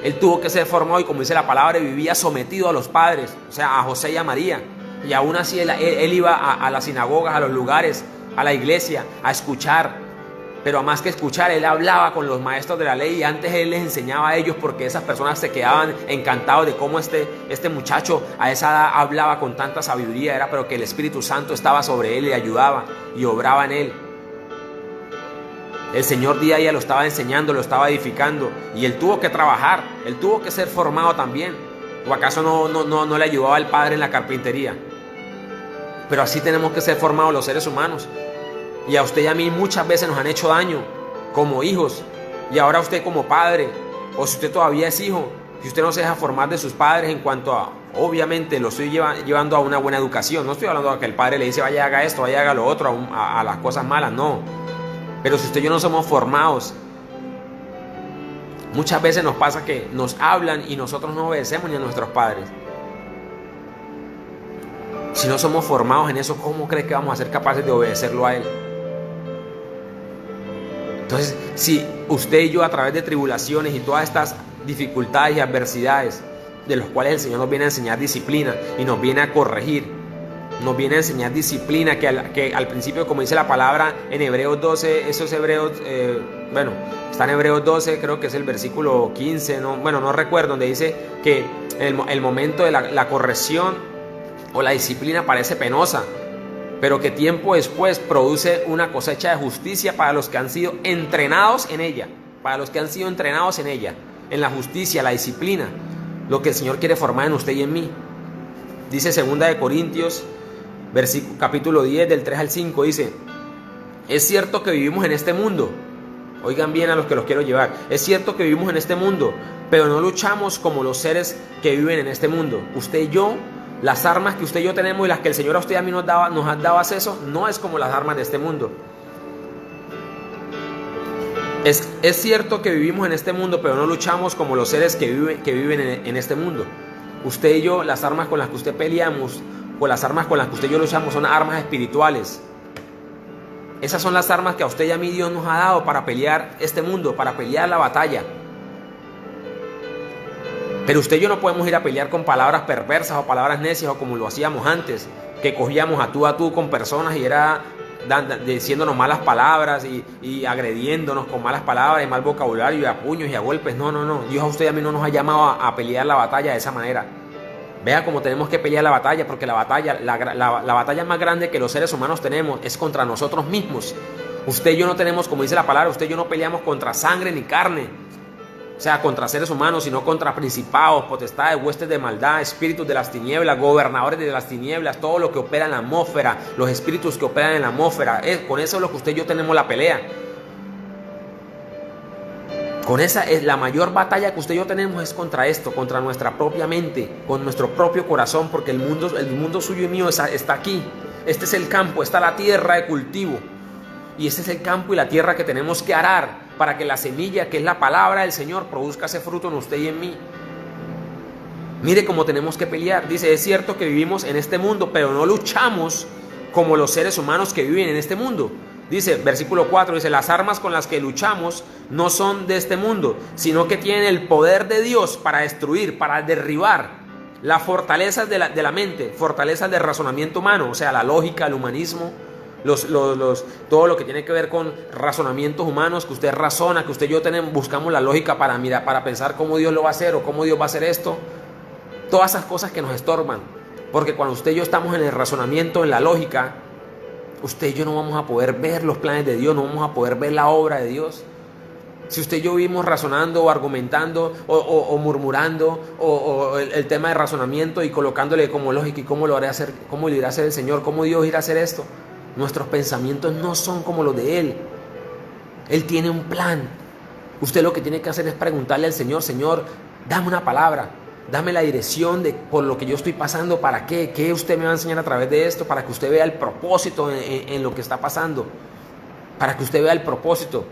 Él tuvo que ser formado y, como dice la palabra, vivía sometido a los padres, o sea, a José y a María. Y aún así él iba a las sinagogas, a los lugares, a la iglesia, a escuchar. Pero más que escuchar, él hablaba con los maestros de la ley y antes él les enseñaba a ellos, porque esas personas se quedaban encantados de cómo este muchacho a esa edad hablaba con tanta sabiduría. Era pero que el Espíritu Santo estaba sobre él y le ayudaba y obraba en él. El Señor día a día lo estaba enseñando, lo estaba edificando, y él tuvo que trabajar, él tuvo que ser formado también. ¿O acaso no le ayudaba al Padre en la carpintería? Pero así tenemos que ser formados los seres humanos. Y a usted y a mí muchas veces nos han hecho daño como hijos, y ahora usted como padre, o si usted todavía es hijo, si usted no se deja formar de sus padres en cuanto a, obviamente lo estoy llevando a una buena educación, no estoy hablando de que el padre le dice vaya haga esto, vaya haga lo otro, a las cosas malas, no. Pero si usted y yo no somos formados, muchas veces nos pasa que nos hablan y nosotros no obedecemos ni a nuestros padres. Si no somos formados en eso, ¿cómo cree que vamos a ser capaces de obedecerlo a Él? Entonces, si usted y yo, a través de tribulaciones y todas estas dificultades y adversidades, de los cuales el Señor nos viene a enseñar disciplina y nos viene a corregir, nos viene a enseñar disciplina, que al principio, como dice la palabra en Hebreos 12, esos Hebreos, está en Hebreos 12, creo que es el versículo 15, no recuerdo, donde dice que el momento de la corrección o la disciplina parece penosa, pero que tiempo después produce una cosecha de justicia para los que han sido entrenados en ella, en la justicia, la disciplina, lo que el Señor quiere formar en usted y en mí. Dice 2 Corintios, capítulo 10, del 3 al 5, dice: es cierto que vivimos en este mundo, oigan bien a los que los quiero llevar, es cierto que vivimos en este mundo, pero no luchamos como los seres que viven en este mundo. Usted y yo, las armas que usted y yo tenemos y las que el Señor a usted y a mí nos ha dado acceso, no es como las armas de este mundo. Es cierto que vivimos en este mundo, pero no luchamos como los seres que viven en este mundo. Usted y yo, las armas con las que usted peleamos, o las armas con las que usted y yo luchamos, son armas espirituales. Esas son las armas que a usted y a mí Dios nos ha dado para pelear este mundo, para pelear la batalla. Pero usted y yo no podemos ir a pelear con palabras perversas o palabras necias, o como lo hacíamos antes, que cogíamos a tú con personas y era diciéndonos malas palabras y agrediéndonos con malas palabras y mal vocabulario y a puños y a golpes. No. Dios a usted y a mí no nos ha llamado a pelear la batalla de esa manera. Vea cómo tenemos que pelear la batalla, porque la batalla más grande que los seres humanos tenemos es contra nosotros mismos. Usted y yo no tenemos, como dice la palabra, usted y yo no peleamos contra sangre ni carne, o sea, contra seres humanos, sino contra principados, potestades, huestes de maldad, espíritus de las tinieblas, gobernadores de las tinieblas, todo lo que opera en la atmósfera, los espíritus que operan en la atmósfera. Con eso es lo que usted y yo tenemos la pelea. Con esa es la mayor batalla que usted y yo tenemos, es contra esto, contra nuestra propia mente, con nuestro propio corazón, porque el mundo suyo y mío está aquí. Este es el campo, está la tierra de cultivo. Y este es el campo y la tierra que tenemos que arar para que la semilla, que es la palabra del Señor, produzca ese fruto en usted y en mí. Mire cómo tenemos que pelear. Dice, es cierto que vivimos en este mundo, pero no luchamos como los seres humanos que viven en este mundo. Dice, versículo 4, dice, las armas con las que luchamos no son de este mundo, sino que tienen el poder de Dios para destruir, para derribar las fortalezas de la mente, fortalezas del razonamiento humano, o sea, la lógica, el humanismo, todo lo que tiene que ver con razonamientos humanos, que usted razona, que usted y yo buscamos la lógica para mirar, para pensar cómo Dios lo va a hacer o cómo Dios va a hacer esto. Todas esas cosas que nos estorban, porque cuando usted y yo estamos en el razonamiento, en la lógica, usted y yo no vamos a poder ver los planes de Dios, no vamos a poder ver la obra de Dios. Si usted y yo vivimos razonando o argumentando o murmurando o el tema de razonamiento y colocándole como lógica y cómo lo irá a hacer, cómo lo irá a hacer el Señor, cómo Dios irá a hacer esto, nuestros pensamientos no son como los de Él. Él tiene un plan. Usted lo que tiene que hacer es preguntarle al Señor, Señor, dame una palabra, dame la dirección de por lo que yo estoy pasando, para qué usted me va a enseñar a través de esto, para que usted vea el propósito en lo que está pasando, para que usted vea el propósito.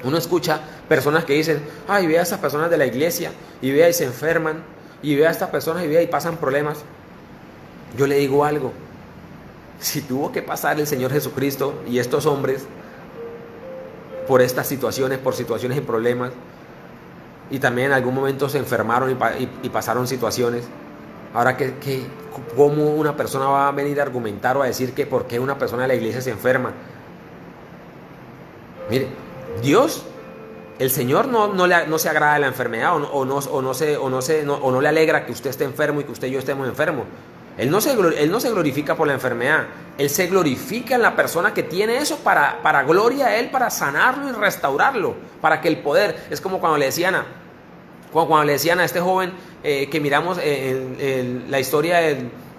Uno escucha personas que dicen, ay, ve a esas personas de la iglesia, y vea y se enferman, y ve a estas personas y vea y pasan problemas. Yo le digo algo, si tuvo que pasar el Señor Jesucristo y estos hombres por estas situaciones, por situaciones y problemas, y también en algún momento se enfermaron y pasaron situaciones, ahora ¿cómo una persona va a venir a argumentar o a decir que por qué una persona de la iglesia se enferma? Mire, Dios, el Señor no se agrada de la enfermedad o no le alegra que usted esté enfermo y que usted y yo estemos enfermos. Él no se glorifica por la enfermedad. Él se glorifica en la persona que tiene eso para gloria a Él, para sanarlo y restaurarlo, para que el poder, es como cuando le decían a este joven que miramos la historia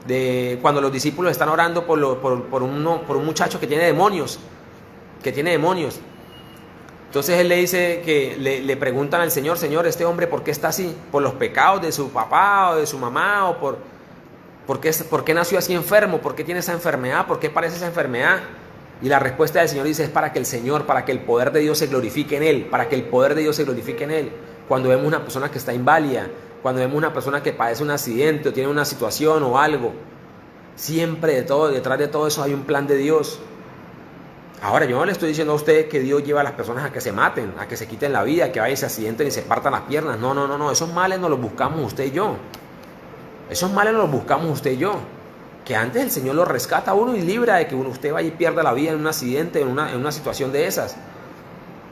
de cuando los discípulos están orando por un muchacho que tiene demonios, Entonces él le dice que le preguntan al Señor, Señor, este hombre, ¿por qué está así? ¿Por los pecados de su papá o de su mamá? ¿O por qué nació así enfermo? ¿Por qué tiene esa enfermedad? ¿Por qué padece esa enfermedad? Y la respuesta del Señor dice, es para que el poder de Dios se glorifique en él, para que el poder de Dios se glorifique en él. Cuando vemos una persona que está inválida, cuando vemos una persona que padece un accidente o tiene una situación o algo, siempre detrás de todo eso hay un plan de Dios. Ahora, yo no le estoy diciendo a usted que Dios lleva a las personas a que se maten, a que se quiten la vida, que vayan y se accidenten y se partan las piernas. No. Esos males no los buscamos usted y yo. Esos males no los buscamos usted y yo. Que antes el Señor los rescata a uno y libra de que usted vaya y pierda la vida en un accidente, en una situación de esas.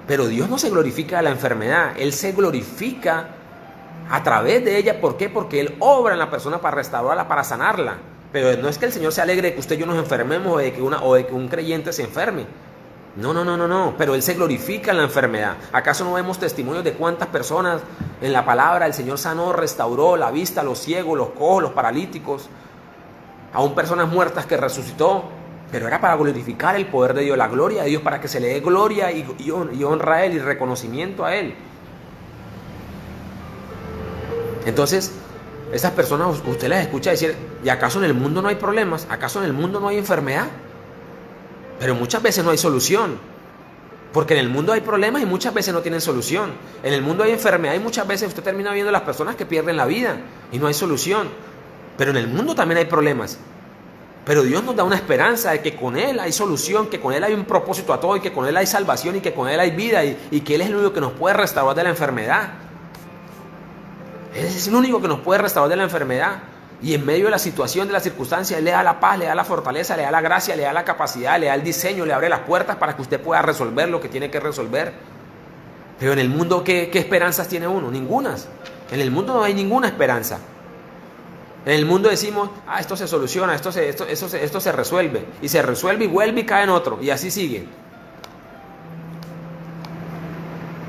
Pero Dios no se glorifica de la enfermedad. Él se glorifica a través de ella. ¿Por qué? Porque Él obra en la persona para restaurarla, para sanarla. Pero no es que el Señor se alegre de que usted y yo nos enfermemos o de que un creyente se enferme. No. Pero Él se glorifica en la enfermedad. ¿Acaso no vemos testimonios de cuántas personas en la palabra el Señor sanó, restauró la vista, los ciegos, los cojos, los paralíticos? Aún personas muertas que resucitó. Pero era para glorificar el poder de Dios, la gloria de Dios, para que se le dé gloria y honra a Él y reconocimiento a Él. Entonces, esas personas usted las escucha decir, ¿y acaso en el mundo no hay problemas? ¿Acaso en el mundo no hay enfermedad? Pero muchas veces no hay solución. Porque en el mundo hay problemas y muchas veces no tienen solución. En el mundo hay enfermedad y muchas veces usted termina viendo las personas que pierden la vida y no hay solución. Pero en el mundo también hay problemas. Pero Dios nos da una esperanza de que con Él hay solución, que con Él hay un propósito a todo y que con Él hay salvación y que con Él hay vida y que Él es el único que nos puede restaurar de la enfermedad. Él es el único que nos puede restaurar de la enfermedad. Y en medio de la situación, de la circunstancia, Él le da la paz, le da la fortaleza, le da la gracia, le da la capacidad, le da el diseño, le abre las puertas para que usted pueda resolver lo que tiene que resolver. Pero en el mundo, ¿qué esperanzas tiene uno? Ningunas. En el mundo no hay ninguna esperanza. En el mundo decimos, esto se soluciona, esto se resuelve. Y se resuelve y vuelve y cae en otro. Y así sigue.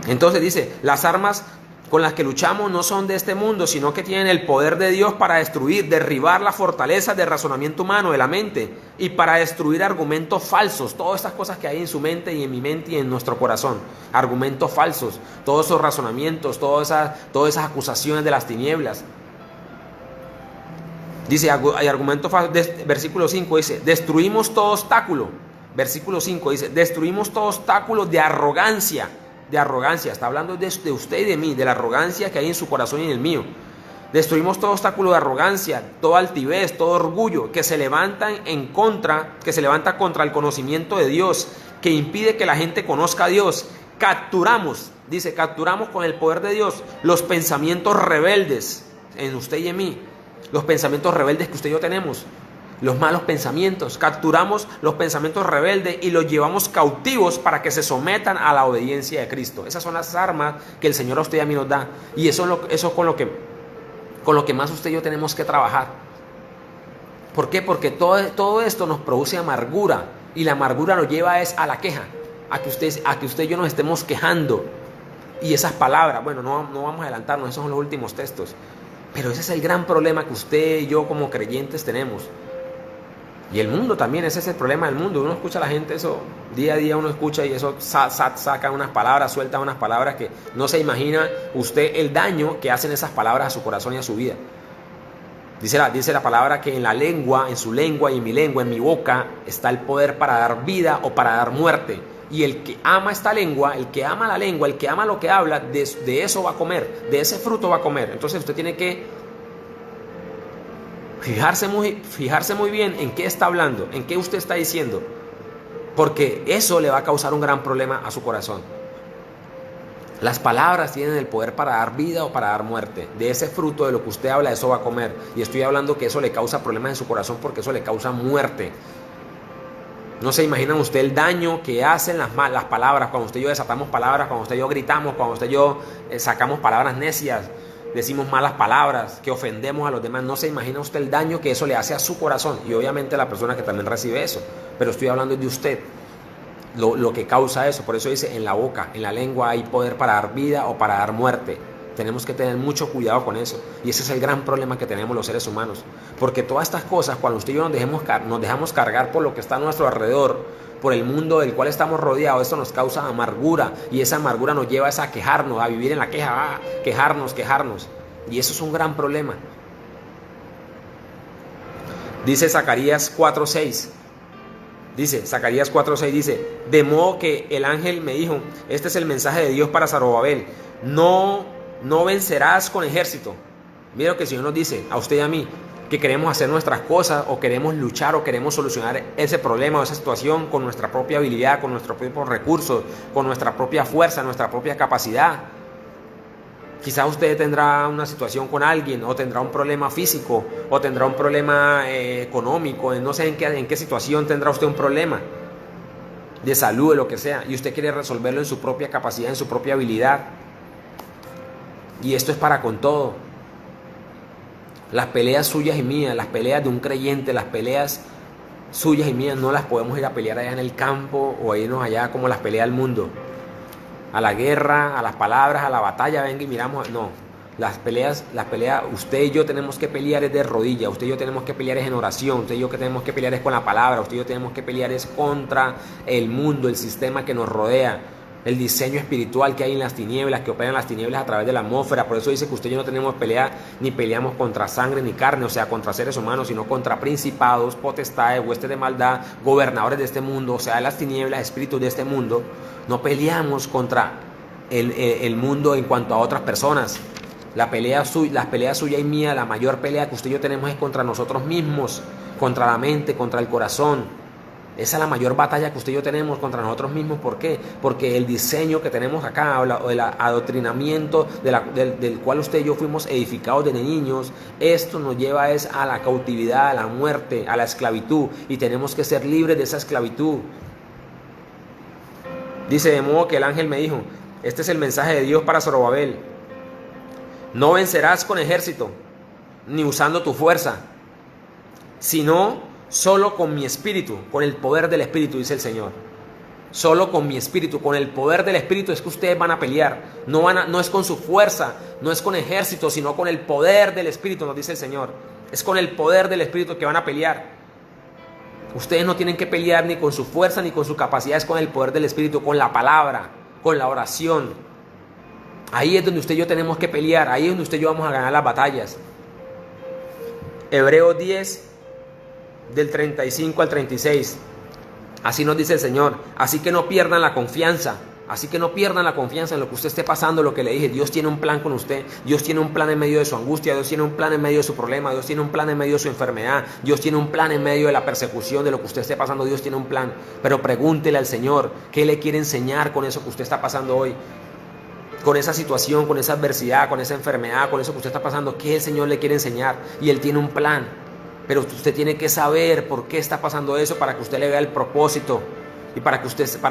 Entonces dice, las armas con las que luchamos no son de este mundo, sino que tienen el poder de Dios para destruir, derribar las fortalezas del razonamiento humano, de la mente, y para destruir argumentos falsos, todas estas cosas que hay en su mente y en mi mente y en nuestro corazón, argumentos falsos, todos esos razonamientos, todas esas acusaciones de las tinieblas. Dice, hay argumentos falsos, versículo 5 dice, destruimos todo obstáculo, versículo 5 dice, destruimos todo obstáculo de arrogancia, está hablando de usted y de mí, de la arrogancia que hay en su corazón y en el mío. Destruimos todo obstáculo de arrogancia, toda altivez, todo orgullo que se levanta contra el conocimiento de Dios, que impide que la gente conozca a Dios. Capturamos con el poder de Dios los pensamientos rebeldes en usted y en mí, los pensamientos rebeldes que usted y yo tenemos. Los malos pensamientos, capturamos los pensamientos rebeldes y los llevamos cautivos para que se sometan a la obediencia de Cristo. Esas son las armas que el Señor a usted y a mí nos da. Y eso es con lo que más usted y yo tenemos que trabajar. ¿Por qué? Porque todo esto nos produce amargura. Y la amargura nos lleva a la queja, a que usted y yo nos estemos quejando. Y esas palabras, bueno, no vamos a adelantarnos, esos son los últimos textos. Pero ese es el gran problema que usted y yo como creyentes tenemos. Y el mundo también, ese es el problema del mundo. Uno escucha a la gente, eso día a día uno escucha y eso saca unas palabras, suelta unas palabras que no se imagina usted el daño que hacen esas palabras a su corazón y a su vida. Dice la palabra que en la lengua, en su lengua y en mi lengua, en mi boca, está el poder para dar vida o para dar muerte. Y el que ama esta lengua, el que ama la lengua, el que ama lo que habla, de eso va a comer, de ese fruto va a comer. Entonces usted tiene que fijarse muy bien en qué está hablando, en qué usted está diciendo, porque eso le va a causar un gran problema a su corazón. Las palabras tienen el poder para dar vida o para dar muerte. De ese fruto de lo que usted habla, eso va a comer. Y estoy hablando que eso le causa problemas en su corazón porque eso le causa muerte. No se imaginan usted el daño que hacen las palabras, cuando usted y yo desatamos palabras, cuando usted y yo gritamos, cuando usted y yo sacamos palabras necias, decimos malas palabras, que ofendemos a los demás. No se imagina usted el daño que eso le hace a su corazón y obviamente a la persona que también recibe eso, pero estoy hablando de usted, lo que causa eso. Por eso dice, en la boca, en la lengua hay poder para dar vida o para dar muerte. Tenemos que tener mucho cuidado con eso, y ese es el gran problema que tenemos los seres humanos, porque todas estas cosas, cuando usted y yo nos dejamos cargar por lo que está a nuestro alrededor, por el mundo del cual estamos rodeados, eso nos causa amargura, y esa amargura nos lleva a quejarnos, a vivir en la queja, quejarnos, y eso es un gran problema. Dice Zacarías 4:6, dice, de modo que el ángel me dijo, este es el mensaje de Dios para Zorobabel, no vencerás con ejército. Mira lo que el Señor nos dice a usted y a mí, que queremos hacer nuestras cosas o queremos luchar o queremos solucionar ese problema o esa situación con nuestra propia habilidad, con nuestros propios recursos, con nuestra propia fuerza, nuestra propia capacidad. Quizás usted tendrá una situación con alguien, o tendrá un problema físico, o tendrá un problema económico, no sé en qué situación tendrá usted un problema de salud, de lo que sea, y usted quiere resolverlo en su propia capacidad, en su propia habilidad. Y esto es para con todo. Las peleas suyas y mías, las peleas de un creyente, las peleas suyas y mías no las podemos ir a pelear allá en el campo o irnos allá como las peleas del mundo. A la guerra, a las palabras, a la batalla, venga y miramos. No, las peleas, usted y yo tenemos que pelear es de rodillas, usted y yo tenemos que pelear es en oración, usted y yo que tenemos que pelear es con la palabra, usted y yo tenemos que pelear es contra el mundo, el sistema que nos rodea. El diseño espiritual que hay en las tinieblas, que operan las tinieblas a través de la atmósfera. Por eso dice que usted y yo no tenemos pelea, ni peleamos contra sangre ni carne, o sea, contra seres humanos, sino contra principados, potestades, huestes de maldad, gobernadores de este mundo, o sea, las tinieblas, espíritus de este mundo. No peleamos contra el mundo en cuanto a otras personas. Las peleas suya y mía, la mayor pelea que usted y yo tenemos es contra nosotros mismos, contra la mente, contra el corazón. Esa es la mayor batalla que usted y yo tenemos contra nosotros mismos. ¿Por qué? Porque el diseño que tenemos acá, o el adoctrinamiento del cual usted y yo fuimos edificados desde niños, esto nos lleva a la cautividad, a la muerte, a la esclavitud, y tenemos que ser libres de esa esclavitud. Dice, de modo que el ángel me dijo, este es el mensaje de Dios para Zorobabel, no vencerás con ejército, ni usando tu fuerza, sino solo con mi espíritu, con el poder del espíritu, dice el Señor. Solo con mi espíritu, con el poder del espíritu es que ustedes van a pelear. No es con su fuerza, no es con ejército, sino con el poder del espíritu, nos dice el Señor. Es con el poder del espíritu que van a pelear. Ustedes no tienen que pelear ni con su fuerza ni con su capacidad, es con el poder del espíritu, con la palabra, con la oración. Ahí es donde usted y yo tenemos que pelear, ahí es donde usted y yo vamos a ganar las batallas. Hebreos 10, del 35 al 36. Así nos dice el Señor. Así que no pierdan la confianza. Así que no pierdan la confianza en lo que usted esté pasando, lo que le dije. Dios tiene un plan con usted. Dios tiene un plan en medio de su angustia. Dios tiene un plan en medio de su problema. Dios tiene un plan en medio de su enfermedad. Dios tiene un plan en medio de la persecución, de lo que usted esté pasando. Dios tiene un plan. Pero pregúntele al Señor qué le quiere enseñar con eso que usted está pasando hoy. Con esa situación, con esa adversidad, con esa enfermedad, con eso que usted está pasando. ¿Qué el Señor le quiere enseñar? Y Él tiene un plan. Pero usted tiene que saber por qué está pasando eso para que usted le vea el propósito. Y para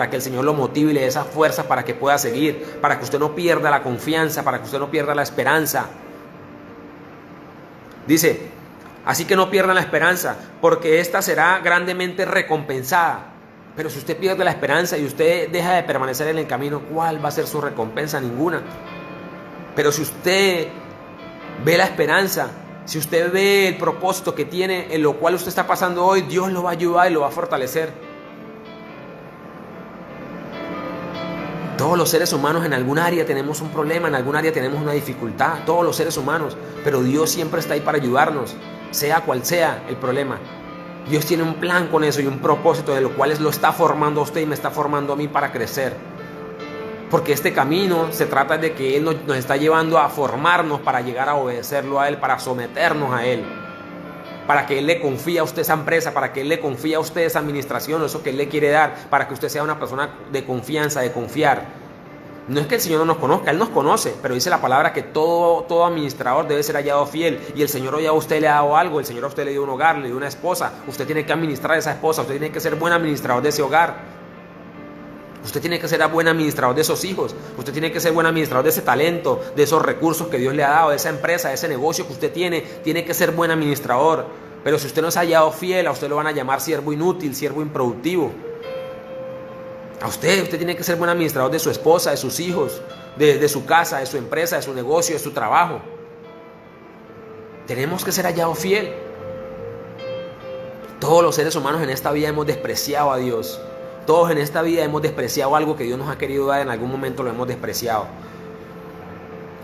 que el Señor lo motive y le dé esa fuerza para que pueda seguir, para que usted no pierda la confianza, para que usted no pierda la esperanza. Dice, así que no pierdan la esperanza, porque esta será grandemente recompensada. Pero si usted pierde la esperanza y usted deja de permanecer en el camino, ¿cuál va a ser su recompensa? Ninguna. Pero si usted ve la esperanza, si usted ve el propósito que tiene en lo cual usted está pasando hoy, Dios lo va a ayudar y lo va a fortalecer. Todos los seres humanos en algún área tenemos un problema, en algún área tenemos una dificultad, todos los seres humanos, pero Dios siempre está ahí para ayudarnos, sea cual sea el problema. Dios tiene un plan con eso y un propósito de lo cual lo está formando a usted y me está formando a mí para crecer. Porque este camino se trata de que Él nos está llevando a formarnos para llegar a obedecerlo a Él, para someternos a Él. Para que Él le confíe a usted esa empresa, para que Él le confíe a usted esa administración, eso que Él le quiere dar, para que usted sea una persona de confianza, de confiar. No es que el Señor no nos conozca, Él nos conoce, pero dice la palabra que todo administrador debe ser hallado fiel. Y el Señor hoy a usted le ha dado algo, el Señor a usted le dio un hogar, le dio una esposa. Usted tiene que administrar a esa esposa, usted tiene que ser buen administrador de ese hogar. Usted tiene que ser buen administrador de esos hijos. Usted tiene que ser buen administrador de ese talento, de esos recursos que Dios le ha dado, de esa empresa, de ese negocio que usted tiene. Tiene que ser buen administrador. Pero si usted no se ha hallado fiel, a usted lo van a llamar siervo inútil, siervo improductivo. A usted tiene que ser buen administrador de su esposa, de sus hijos, de su casa, de su empresa, de su negocio, de su trabajo. Tenemos que ser hallados fiel. Todos los seres humanos en esta vida hemos despreciado a Dios. Todos en esta vida hemos despreciado algo que Dios nos ha querido dar, en algún momento lo hemos despreciado.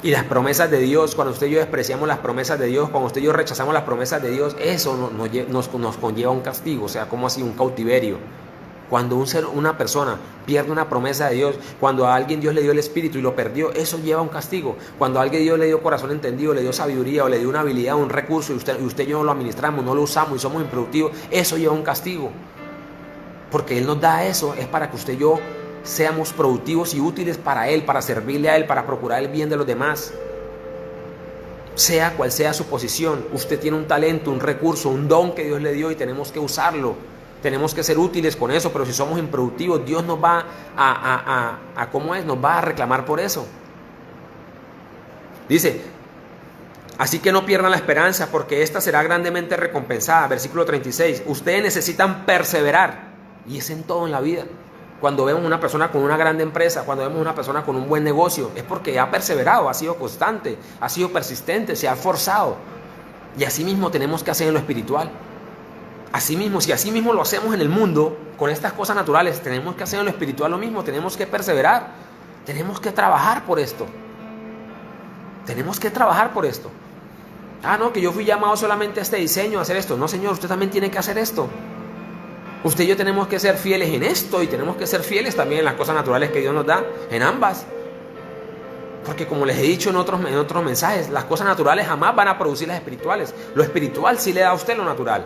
Y las promesas de Dios, cuando usted y yo despreciamos las promesas de Dios, cuando usted y yo rechazamos las promesas de Dios, eso nos conlleva un castigo, o sea, como así un cautiverio. Cuando una persona pierde una promesa de Dios, cuando a alguien Dios le dio el espíritu y lo perdió, eso lleva un castigo. Cuando a alguien Dios le dio corazón entendido, le dio sabiduría o le dio una habilidad, un recurso y usted y yo no lo administramos, no lo usamos y somos improductivos, eso lleva un castigo. Porque Él nos da eso, es para que usted y yo seamos productivos y útiles para Él, para servirle a Él, para procurar el bien de los demás. Sea cual sea su posición, usted tiene un talento, un recurso, un don que Dios le dio y tenemos que usarlo. Tenemos que ser útiles con eso, pero si somos improductivos, Dios nos va nos va a reclamar por eso. Dice, así que no pierdan la esperanza, porque esta será grandemente recompensada. Versículo 36, ustedes necesitan perseverar. Y es en todo en la vida. Cuando vemos una persona con una grande empresa, cuando vemos una persona con un buen negocio, es porque ha perseverado, ha sido constante, ha sido persistente, se ha esforzado. Y así mismo tenemos que hacer en lo espiritual. Así mismo, si así mismo lo hacemos en el mundo, con estas cosas naturales, tenemos que hacer en lo espiritual lo mismo, tenemos que perseverar, tenemos que trabajar por esto. Tenemos que trabajar por esto. No, que yo fui llamado solamente a este diseño, a hacer esto. No, Señor, usted también tiene que hacer esto. Usted y yo tenemos que ser fieles en esto y tenemos que ser fieles también en las cosas naturales que Dios nos da, en ambas. Porque como les he dicho en otros mensajes, las cosas naturales jamás van a producir las espirituales. Lo espiritual sí le da a usted lo natural.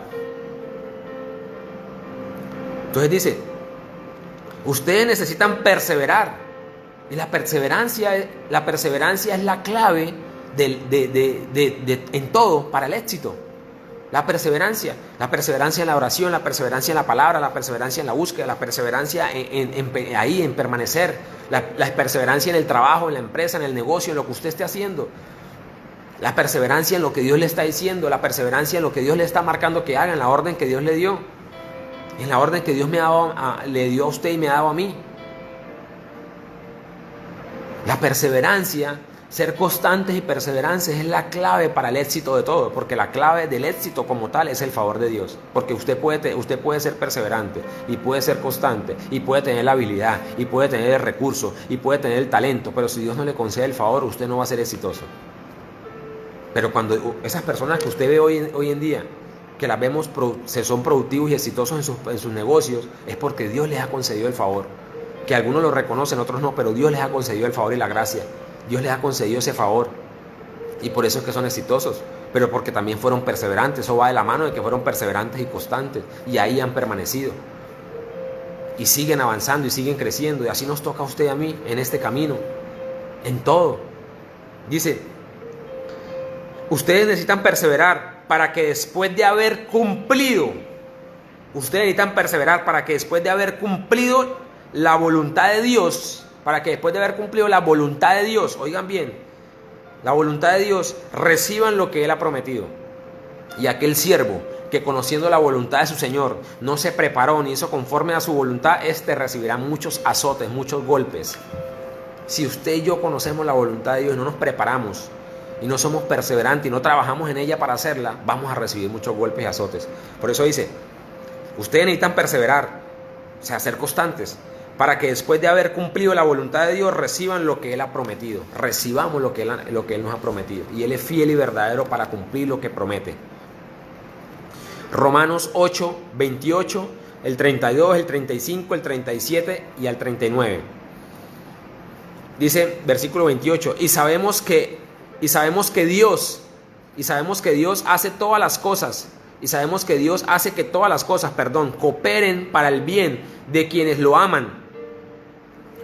Entonces dice, ustedes necesitan perseverar. Y la perseverancia es la clave en todo para el éxito. La perseverancia en la oración, la perseverancia en la palabra, la perseverancia en la búsqueda, la perseverancia en permanecer, la perseverancia en el trabajo, en la empresa, en el negocio, en lo que usted esté haciendo. La perseverancia en lo que Dios le está diciendo, la perseverancia en lo que Dios le está marcando que haga, en la orden que Dios le dio, en la orden que Dios le dio a usted y me ha dado a mí. La perseverancia, ser constantes y perseverantes es la clave para el éxito de todo, porque la clave del éxito como tal es el favor de Dios, porque usted puede ser perseverante y puede ser constante y puede tener la habilidad y puede tener el recurso y puede tener el talento, pero si Dios no le concede el favor, usted no va a ser exitoso. Pero cuando esas personas que usted ve hoy en día, que las vemos son productivos y exitosos en sus negocios, es porque Dios les ha concedido el favor, que algunos lo reconocen, otros no, pero Dios les ha concedido el favor y la gracia. Dios les ha concedido ese favor y por eso es que son exitosos, pero porque también fueron perseverantes. Eso va de la mano de que fueron perseverantes y constantes y ahí han permanecido y siguen avanzando y siguen creciendo, y así nos toca a usted y a mí en este camino, en todo. Dice, ustedes necesitan perseverar para que después de haber cumplido, la voluntad de Dios, oigan bien, la voluntad de Dios, reciban lo que Él ha prometido. Y aquel siervo que, conociendo la voluntad de su Señor, no se preparó ni hizo conforme a su voluntad, recibirá muchos azotes, muchos golpes. Si usted y yo conocemos la voluntad de Dios y no nos preparamos y no somos perseverantes y no trabajamos en ella para hacerla, vamos a recibir muchos golpes y azotes. Por eso dice, ustedes necesitan perseverar, o sea, ser constantes, para que después de haber cumplido la voluntad de Dios reciban lo que Él ha prometido. Recibamos lo que Él nos ha prometido. Y Él es fiel y verdadero para cumplir lo que promete. Romanos 8, 28, el 32, el 35, el 37 y el 39. Dice, versículo 28, y sabemos que Dios hace todas las cosas. Y sabemos que Dios hace que todas las cosas, cooperen para el bien de quienes lo aman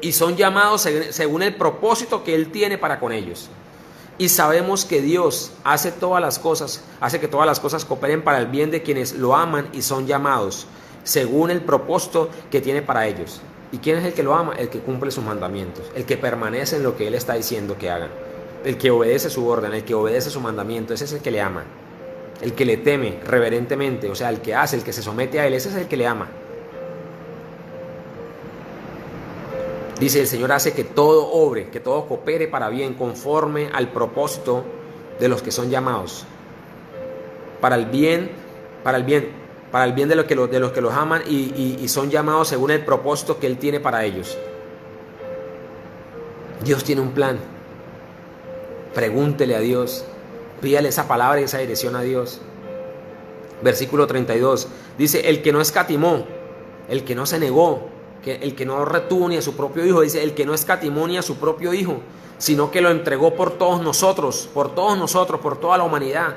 y son llamados según el propósito que Él tiene para con ellos. Y sabemos que Dios hace que todas las cosas cooperen para el bien de quienes lo aman y son llamados según el propósito que tiene para ellos. ¿Y quién es el que lo ama? El que cumple sus mandamientos, el que permanece en lo que Él está diciendo que hagan, el que obedece su orden, el que obedece su mandamiento. Ese es el que le ama. El que le teme reverentemente, o sea, el que hace, el que se somete a Él, ese es el que le ama. Dice, el Señor hace que todo obre, que todo coopere para bien, conforme al propósito de los que son llamados. Para el bien de los que los aman y son llamados según el propósito que Él tiene para ellos. Dios tiene un plan. Pregúntele a Dios. Pídale esa palabra y esa dirección a Dios. Versículo 32. Dice, el que no escatimó, el que no se negó, el que no retuvo ni a su propio hijo. Dice, el que no escatimó ni a su propio hijo, sino que lo entregó por todos nosotros, por toda la humanidad.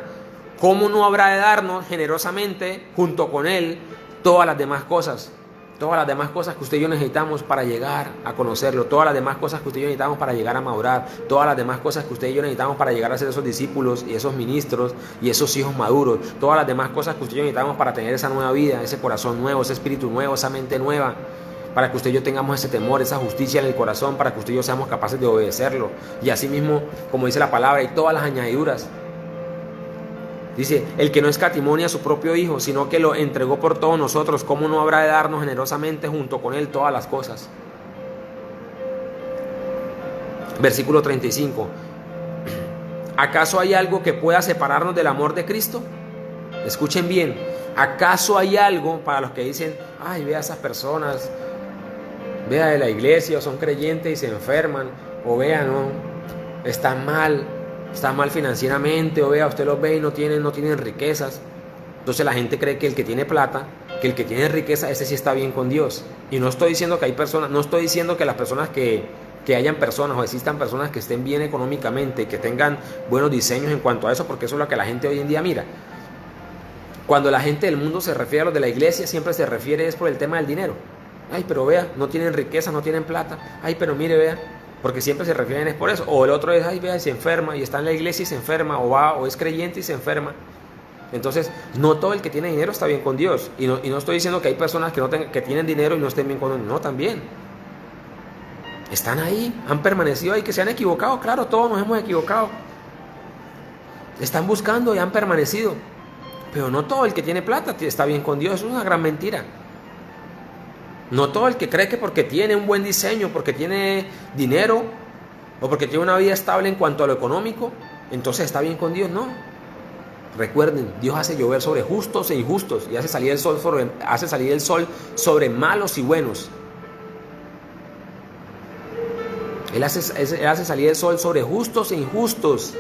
¿Cómo no habrá de darnos generosamente junto con Él todas las demás cosas? Todas las demás cosas que usted y yo necesitamos para llegar a conocerlo, todas las demás cosas que usted y yo necesitamos para llegar a madurar, todas las demás cosas que usted y yo necesitamos para llegar a ser esos discípulos y esos ministros y esos hijos maduros, todas las demás cosas que usted y yo necesitamos para tener esa nueva vida, ese corazón nuevo, ese espíritu nuevo, esa mente nueva, para que usted y yo tengamos ese temor, esa justicia en el corazón, para que usted y yo seamos capaces de obedecerlo. Y así mismo, como dice la palabra, y todas las añadiduras. Dice, el que no escatimó ni a su propio hijo, sino que lo entregó por todos nosotros, ¿cómo no habrá de darnos generosamente junto con Él todas las cosas? Versículo 35. ¿Acaso hay algo que pueda separarnos del amor de Cristo? Escuchen bien. ¿Acaso hay algo para los que dicen, ay, vea a esas personas, vea de la iglesia, o son creyentes y se enferman, o vea, no, están mal financieramente, o vea, usted los ve y no tienen riquezas? Entonces la gente cree que el que tiene plata, que el que tiene riqueza, ese sí está bien con Dios. Y no estoy diciendo que hay personas, no estoy diciendo que las personas que hayan personas o existan personas que estén bien económicamente, que tengan buenos diseños en cuanto a eso, porque eso es lo que la gente hoy en día mira. Cuando la gente del mundo se refiere a los de la iglesia, siempre se refiere es por el tema del dinero. Ay, pero vea, no tienen riqueza, no tienen plata. Ay, pero mire, vea, porque siempre se refieren es por eso. O el otro es, ay, vea, se enferma y está en la iglesia y se enferma, o es creyente y se enferma. Entonces, no todo el que tiene dinero está bien con Dios. Y no estoy diciendo que hay personas que tienen dinero y no estén bien con Dios. No, también. Están ahí, han permanecido ahí, que se han equivocado. Claro, todos nos hemos equivocado. Están buscando y han permanecido. Pero no todo el que tiene plata está bien con Dios. Es una gran mentira. No todo el que cree que porque tiene un buen diseño, porque tiene dinero o porque tiene una vida estable en cuanto a lo económico, entonces está bien con Dios. No. Recuerden, Dios hace llover sobre justos e injustos y hace salir el sol sobre malos y buenos. Él hace salir el sol sobre justos e injustos.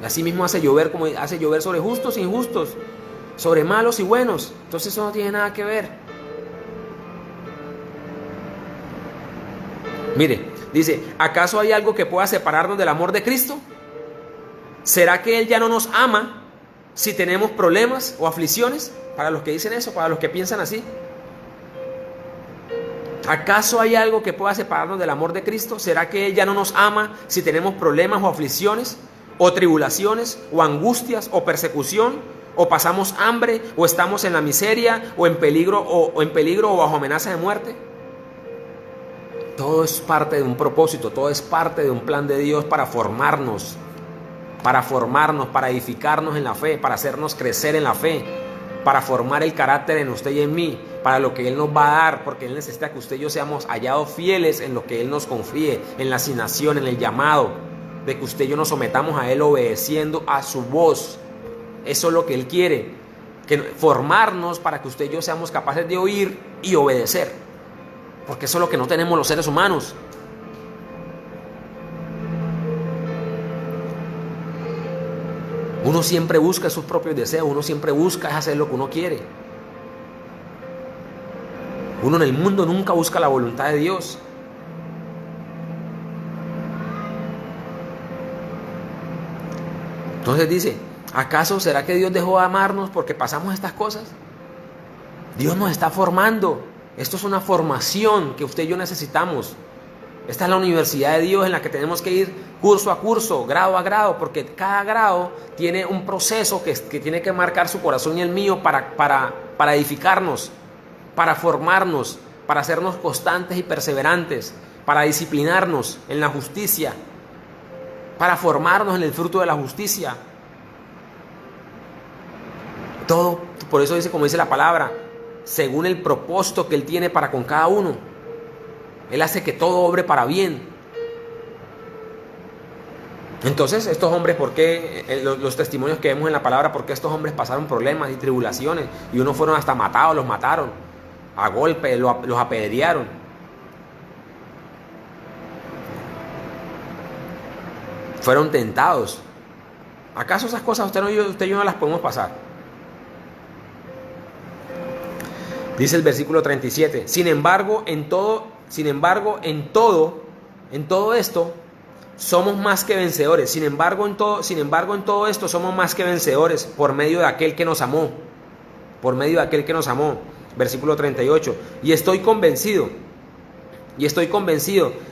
Así mismo hace llover sobre justos e injustos, sobre malos y buenos. Entonces eso no tiene nada que ver. Mire, dice, ¿acaso hay algo que pueda separarnos del amor de Cristo? ¿Será que Él ya no nos ama si tenemos problemas o aflicciones? Para los que dicen eso, para los que piensan así. ¿Acaso hay algo que pueda separarnos del amor de Cristo? ¿Será que Él ya no nos ama si tenemos problemas o aflicciones, o tribulaciones, o angustias, o persecución, o pasamos hambre, o estamos en la miseria, o en peligro o bajo amenaza de muerte? Todo es parte de un propósito, todo es parte de un plan de Dios para formarnos, para edificarnos en la fe, para hacernos crecer en la fe, para formar el carácter en usted y en mí, para lo que Él nos va a dar, porque Él necesita que usted y yo seamos hallados fieles en lo que Él nos confíe, en la asignación, en el llamado, de que usted y yo nos sometamos a Él obedeciendo a su voz. Eso es lo que Él quiere, formarnos para que usted y yo seamos capaces de oír y obedecer. Porque eso es lo que no tenemos los seres humanos. Uno siempre busca sus propios deseos, uno siempre busca hacer lo que uno quiere. Uno en el mundo nunca busca la voluntad de Dios. Entonces dice, ¿acaso será que Dios dejó de amarnos porque pasamos estas cosas? Dios nos está formando. Esto es una formación que usted y yo necesitamos. Esta es la universidad de Dios en la que tenemos que ir curso a curso, grado a grado, porque cada grado tiene un proceso que tiene que marcar su corazón y el mío para edificarnos, para formarnos, para hacernos constantes y perseverantes, para disciplinarnos en la justicia, para formarnos en el fruto de la justicia. Todo, por eso dice, como dice la palabra, según el propósito que Él tiene para con cada uno. Él hace que todo obre para bien. Entonces, estos hombres, ¿por qué? Los testimonios que vemos en la palabra, ¿por qué estos hombres pasaron problemas y tribulaciones? Y unos fueron hasta matados, los mataron a golpes, los apedrearon. Fueron tentados. ¿Acaso esas cosas usted y yo no las podemos pasar? Dice el versículo 37, sin embargo, en todo esto somos más que vencedores. Sin embargo, en todo esto somos más que vencedores por medio de aquel que nos amó. Por medio de aquel que nos amó. Versículo 38. Y estoy convencido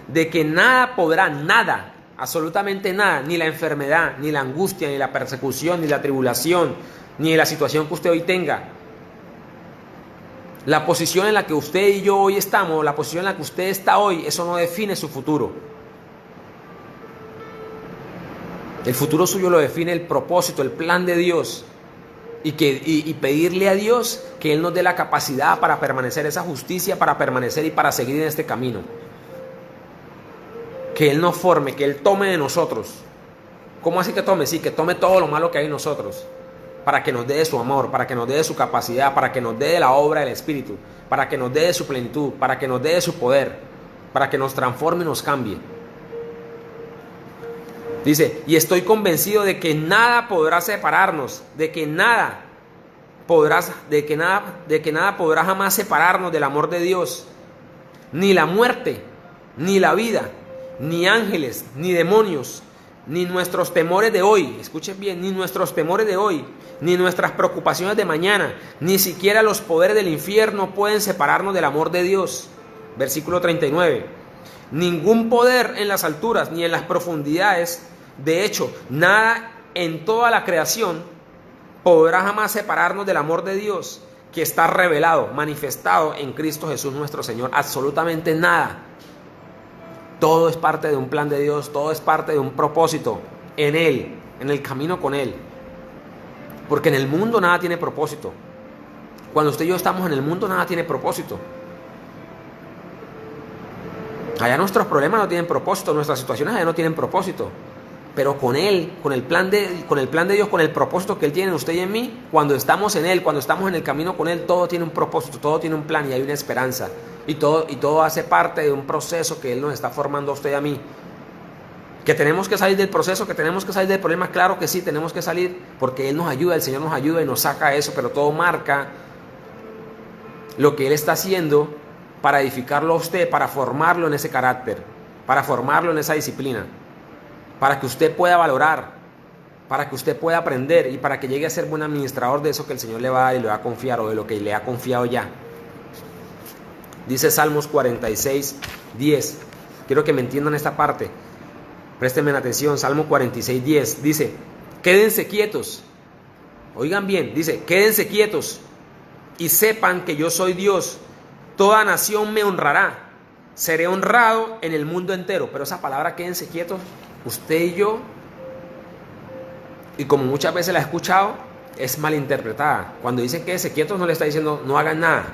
de que nada podrá, nada, absolutamente nada, ni la enfermedad, ni la angustia, ni la persecución, ni la tribulación, ni la situación que usted hoy tenga, la posición en la que usted y yo hoy estamos, la posición en la que usted está hoy, eso no define su futuro. El futuro suyo lo define el propósito, el plan de Dios. Y pedirle a Dios que Él nos dé la capacidad para permanecer, esa justicia para permanecer y para seguir en este camino. Que Él nos forme, que Él tome de nosotros. ¿Cómo así que tome? Sí, que tome todo lo malo que hay en nosotros, para que nos dé de su amor, para que nos dé de su capacidad, para que nos dé de la obra del Espíritu, para que nos dé de su plenitud, para que nos dé de su poder, para que nos transforme y nos cambie. Dice, y estoy convencido de que nada podrá separarnos, de que nada podrá jamás separarnos del amor de Dios, ni la muerte, ni la vida, ni ángeles, ni demonios, ni nuestros temores de hoy, escuchen bien, ni nuestros temores de hoy, ni nuestras preocupaciones de mañana, ni siquiera los poderes del infierno pueden separarnos del amor de Dios. Versículo 39. Ningún poder en las alturas ni en las profundidades, de hecho, nada en toda la creación podrá jamás separarnos del amor de Dios que está revelado, manifestado en Cristo Jesús nuestro Señor. Absolutamente nada. Todo es parte de un plan de Dios, todo es parte de un propósito en Él. en el camino con Él. Porque en el mundo nada tiene propósito. Cuando usted y yo estamos en el mundo, nada tiene propósito. Allá nuestros problemas no tienen propósito, nuestras situaciones allá no tienen propósito. Pero con Él, con el plan de Dios, con el propósito que Él tiene en usted y en mí, cuando estamos en Él, cuando estamos en el camino con Él, todo tiene un propósito, todo tiene un plan y hay una esperanza. Y todo hace parte de un proceso que Él nos está formando a usted y a mí. Que tenemos que salir del proceso, que tenemos que salir del problema, claro que sí, tenemos que salir, porque Él nos ayuda, el Señor nos ayuda y nos saca eso, pero todo marca lo que Él está haciendo para edificarlo a usted, para formarlo en ese carácter, para formarlo en esa disciplina, para que usted pueda valorar, para que usted pueda aprender y para que llegue a ser buen administrador de eso que el Señor le va a dar y le va a confiar, o de lo que le ha confiado ya. Dice Salmos 46, 10. Quiero que me entiendan esta parte. Préstenme atención. Salmo 46, 10. Dice, quédense quietos. Oigan bien, dice, quédense quietos y sepan que yo soy Dios. Toda nación me honrará. Seré honrado en el mundo entero. Pero esa palabra quédense quietos, usted y yo, y como muchas veces la he escuchado, es malinterpretada. Cuando dice quédense quietos no le está diciendo no hagan nada.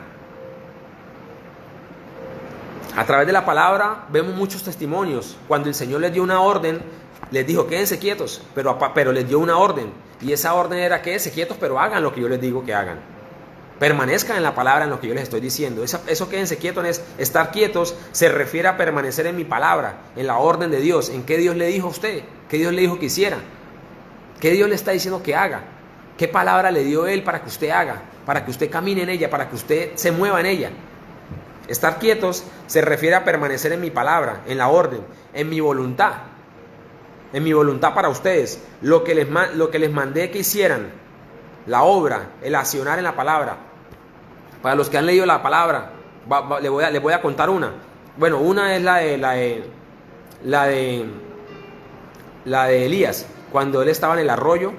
A través de la palabra vemos muchos testimonios. Cuando el Señor les dio una orden, les dijo quédense quietos, pero les dio una orden. Y esa orden era quédense quietos, pero hagan lo que yo les digo que hagan. Permanezcan en la palabra, en lo que yo les estoy diciendo. Eso quédense quietos es estar quietos, se refiere a permanecer en mi palabra, en la orden de Dios. ¿En qué Dios le dijo a usted? ¿Qué Dios le dijo que hiciera? ¿Qué Dios le está diciendo que haga? ¿Qué palabra le dio Él para que usted haga? Para que usted camine en ella, para que usted se mueva en ella. Estar quietos se refiere a permanecer en mi palabra, en la orden, en mi voluntad para ustedes, lo que les mandé que hicieran, la obra, el accionar en la palabra. Para los que han leído la palabra, les voy a contar una. Bueno, una es la de Elías, cuando él estaba en el arroyo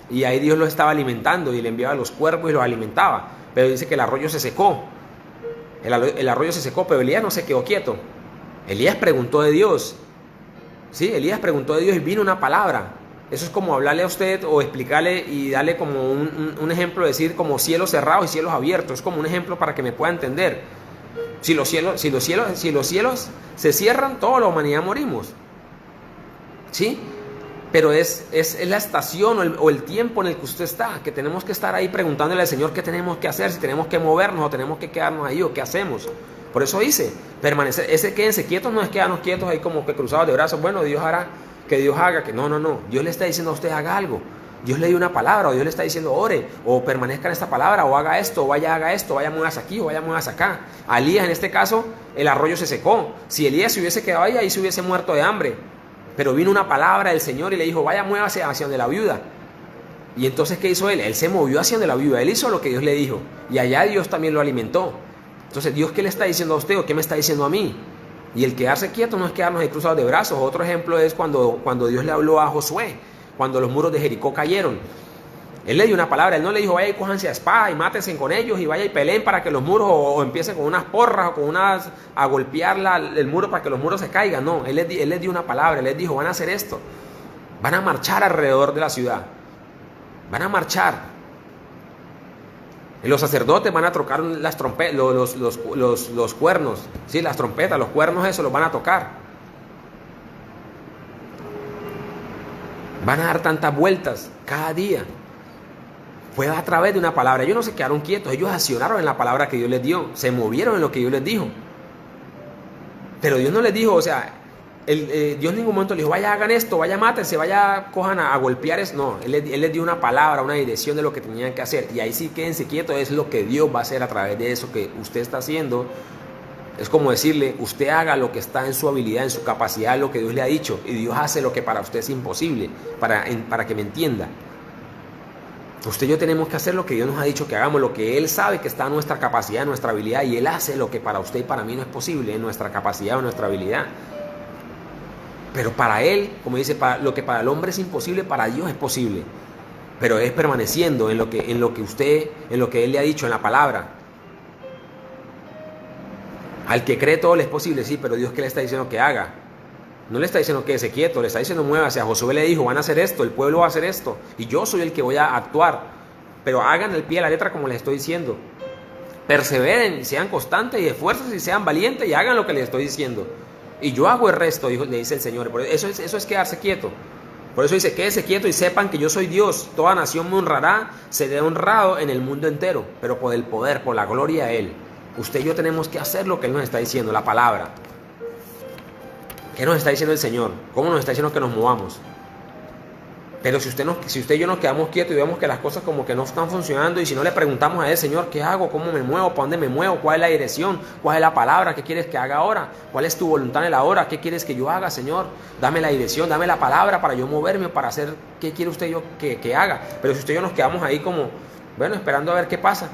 y ahí Dios lo estaba alimentando y le enviaba los cuervos y los alimentaba, pero dice que el arroyo se secó. El arroyo se secó, pero Elías no se quedó quieto. Elías preguntó de Dios. Sí, Elías preguntó de Dios y vino una palabra. Eso es como hablarle a usted o explicarle y darle como un ejemplo, decir como cielos cerrados y cielos abiertos. Es como un ejemplo para que me pueda entender. Si los cielos se cierran, toda la humanidad morimos. ¿Sí? Pero es la estación o el tiempo en el que usted está, que tenemos que estar ahí preguntándole al Señor qué tenemos que hacer, si tenemos que movernos o tenemos que quedarnos ahí o qué hacemos. Por eso dice, permanecer, ese quédense quietos no es quedarnos quietos ahí como que cruzados de brazos, bueno, Dios hará, que Dios haga, que no. Dios le está diciendo a usted haga algo. Dios le dio una palabra, o Dios le está diciendo ore, o permanezca en esta palabra, o haga esto, o haga esto, vaya muevas aquí, o vaya muevas acá. A Elías en este caso, el arroyo se secó. Si Elías se hubiese quedado ahí se hubiese muerto de hambre. Pero vino una palabra del Señor y le dijo, vaya, muévase hacia donde la viuda. Y entonces, ¿qué hizo él? Él se movió hacia donde la viuda. Él hizo lo que Dios le dijo. Y allá Dios también lo alimentó. Entonces, ¿Dios qué le está diciendo a usted o qué me está diciendo a mí? Y el quedarse quieto no es quedarnos ahí cruzados de brazos. Otro ejemplo es cuando Dios le habló a Josué, cuando los muros de Jericó cayeron. Él le dio una palabra, él no le dijo vaya y cójanse a espada y mátense con ellos y vaya y peleen para que los muros o empiecen con unas porras o con unas a golpear el muro para que los muros se caigan. No, él les dio una palabra, él les dijo van a hacer esto, van a marchar alrededor de la ciudad, van a marchar. Y los sacerdotes van a tocar las trompetas, los cuernos, sí, las trompetas, los cuernos, eso los van a tocar. Van a dar tantas vueltas cada día. Fue a través de una palabra. Ellos no se quedaron quietos, ellos accionaron en la palabra que Dios les dio, se movieron en lo que Dios les dijo. Pero Dios no les dijo, o sea, Dios en ningún momento les dijo, vaya hagan esto, vaya mátense, vaya cojan a golpear eso. No, él les dio una palabra, una dirección de lo que tenían que hacer. Y ahí sí quédense quietos, es lo que Dios va a hacer a través de eso que usted está haciendo. Es como decirle, usted haga lo que está en su habilidad, en su capacidad, lo que Dios le ha dicho. Y Dios hace lo que para usted es imposible, para que me entienda. Usted y yo tenemos que hacer lo que Dios nos ha dicho que hagamos, lo que Él sabe que está en nuestra capacidad, en nuestra habilidad, y Él hace lo que para usted y para mí no es posible, en nuestra capacidad o nuestra habilidad. Pero para Él, como dice, lo que para el hombre es imposible, para Dios es posible. Pero es permaneciendo en lo que Él le ha dicho en la palabra. Al que cree todo le es posible, sí, pero Dios, ¿qué le está diciendo que haga? No le está diciendo quédese quieto, le está diciendo muévase. A Josué le dijo, van a hacer esto, el pueblo va a hacer esto, y yo soy el que voy a actuar. Pero hagan el pie de la letra como les estoy diciendo. Perseveren, sean constantes y esfuercen y sean valientes y hagan lo que les estoy diciendo. Y yo hago el resto, le dice el Señor. Eso es quedarse quieto. Por eso dice, quédese quieto y sepan que yo soy Dios. Toda nación me honrará, seré honrado en el mundo entero, pero por el poder, por la gloria de Él. Usted y yo tenemos que hacer lo que Él nos está diciendo, la palabra. ¿Qué nos está diciendo el Señor? ¿Cómo nos está diciendo que nos movamos? Pero si usted y yo nos quedamos quietos y vemos que las cosas como que no están funcionando, y si no le preguntamos a Él, Señor, ¿qué hago? ¿Cómo me muevo? ¿Para dónde me muevo? ¿Cuál es la dirección? ¿Cuál es la palabra? ¿Qué quieres que haga ahora? ¿Cuál es tu voluntad en la hora? ¿Qué quieres que yo haga, Señor? Dame la dirección, dame la palabra para yo moverme, para hacer qué quiere usted y yo que haga. Pero si usted y yo nos quedamos ahí como, bueno, esperando a ver qué pasa,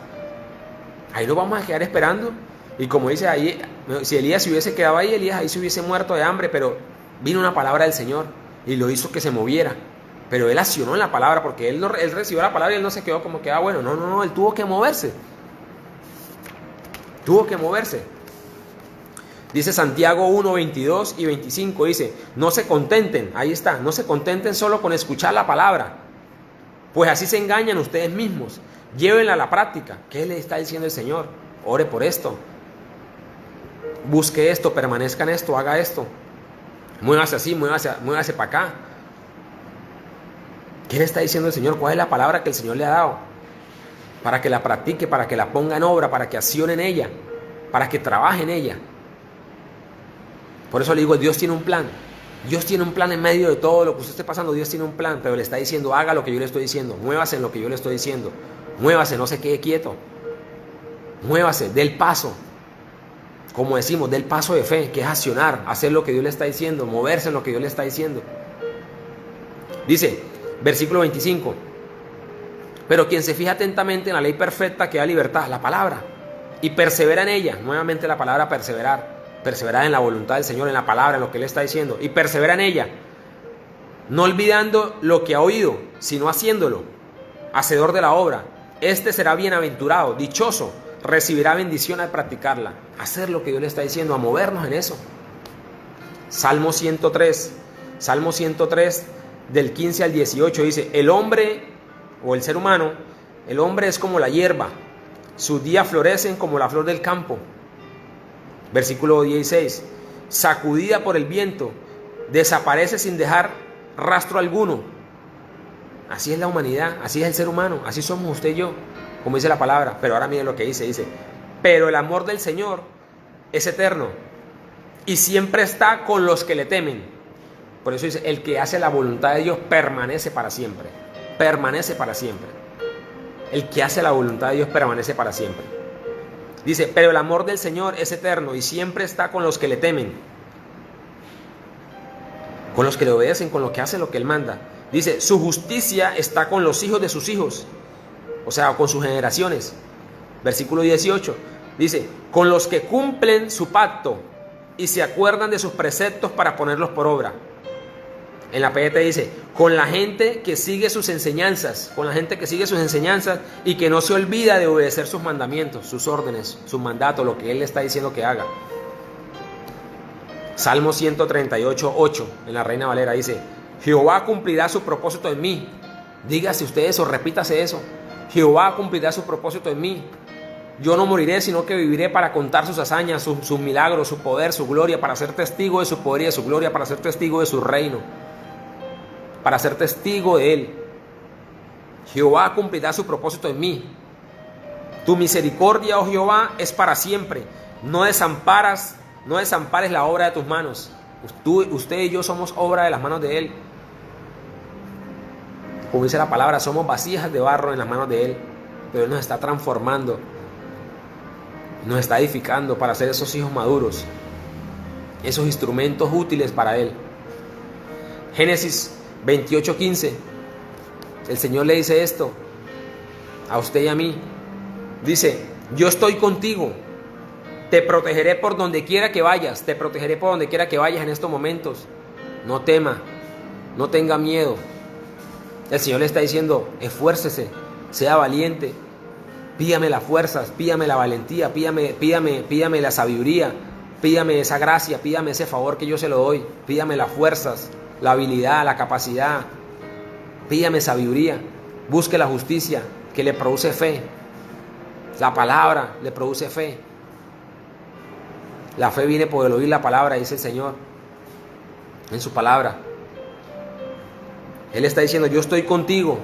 ahí lo vamos a quedar esperando. Y como dice ahí, si Elías se hubiese quedado ahí, Elías ahí se hubiese muerto de hambre, pero vino una palabra del Señor y lo hizo que se moviera. Pero él accionó en la palabra, porque él recibió la palabra y él no se quedó como que, bueno, no, él tuvo que moverse. Tuvo que moverse. Dice Santiago 1, 22 y 25, dice, no se contenten, ahí está, no se contenten solo con escuchar la palabra, pues así se engañan ustedes mismos. Llévenla a la práctica. ¿Qué le está diciendo el Señor? Ore por esto. Busque esto, permanezca en esto, haga esto. Muévase así, muévase para acá. ¿Qué le está diciendo el Señor? ¿Cuál es la palabra que el Señor le ha dado? Para que la practique, para que la ponga en obra, para que accione en ella, para que trabaje en ella. Por eso le digo, Dios tiene un plan. Dios tiene un plan en medio de todo lo que usted esté pasando. Dios tiene un plan, pero le está diciendo, haga lo que yo le estoy diciendo. Muévase en lo que yo le estoy diciendo. Muévase, no se quede quieto. Muévase, dé el paso. Como decimos, dé el paso de fe, que es accionar, hacer lo que Dios le está diciendo, moverse en lo que Dios le está diciendo. Dice, versículo 25, pero quien se fija atentamente en la ley perfecta que da libertad, la palabra, y persevera en ella, nuevamente la palabra perseverar en la voluntad del Señor, en la palabra, en lo que Él está diciendo, y persevera en ella, no olvidando lo que ha oído, sino haciéndolo, hacedor de la obra, este será bienaventurado, dichoso, recibirá bendición al practicarla. Hacer lo que Dios le está diciendo, a movernos en eso. Salmo 103 del 15 al 18 dice, el hombre o el ser humano, el hombre es como la hierba, sus días florecen como la flor del campo. Versículo 16, sacudida por el viento, desaparece sin dejar rastro alguno. Así es la humanidad, así es el ser humano, así somos usted y yo, como dice la palabra. Pero ahora miren lo que dice, pero el amor del Señor es eterno y siempre está con los que le temen. Por eso dice, el que hace la voluntad de Dios permanece para siempre. Permanece para siempre. El que hace la voluntad de Dios permanece para siempre. Dice, pero el amor del Señor es eterno y siempre está con los que le temen. Con los que le obedecen, con los que hacen lo que Él manda. Dice, su justicia está con los hijos de sus hijos. O sea, con sus generaciones. Versículo 18. Dice, con los que cumplen su pacto y se acuerdan de sus preceptos para ponerlos por obra. En la PDT dice, con la gente que sigue sus enseñanzas, y que no se olvida de obedecer sus mandamientos, sus órdenes, sus mandatos, lo que Él le está diciendo que haga. Salmo 138, 8, en la Reina Valera dice, Jehová cumplirá su propósito en mí. Dígase usted eso, repítase eso. Jehová cumplirá su propósito en mí. Yo no moriré, sino que viviré para contar sus hazañas, sus milagros, su poder, su gloria, para ser testigo de su poder y de su gloria, para ser testigo de su reino, para ser testigo de Él. Jehová cumplirá su propósito en mí. Tu misericordia, oh Jehová, es para siempre. No desampares la obra de tus manos. Usted y yo somos obra de las manos de Él. Como dice la palabra, somos vasijas de barro en las manos de Él. Pero Él nos está transformando, nos está edificando para ser esos hijos maduros, esos instrumentos útiles para Él. Génesis 28:15. El Señor le dice esto a usted y a mí. Dice, yo estoy contigo, te protegeré por donde quiera que vayas, te protegeré por donde quiera que vayas en estos momentos. No tema, no tenga miedo. El Señor le está diciendo, esfuércese, sea valiente, pídame las fuerzas, pídame la valentía, pídame la sabiduría, Pídame esa gracia, pídame ese favor que yo se lo doy. Pídame las fuerzas, la habilidad, la capacidad. Pídame sabiduría. Busque la justicia que le produce fe. La palabra le produce fe. La fe viene por el oír la palabra, dice el Señor en su palabra. Él está diciendo, yo estoy contigo.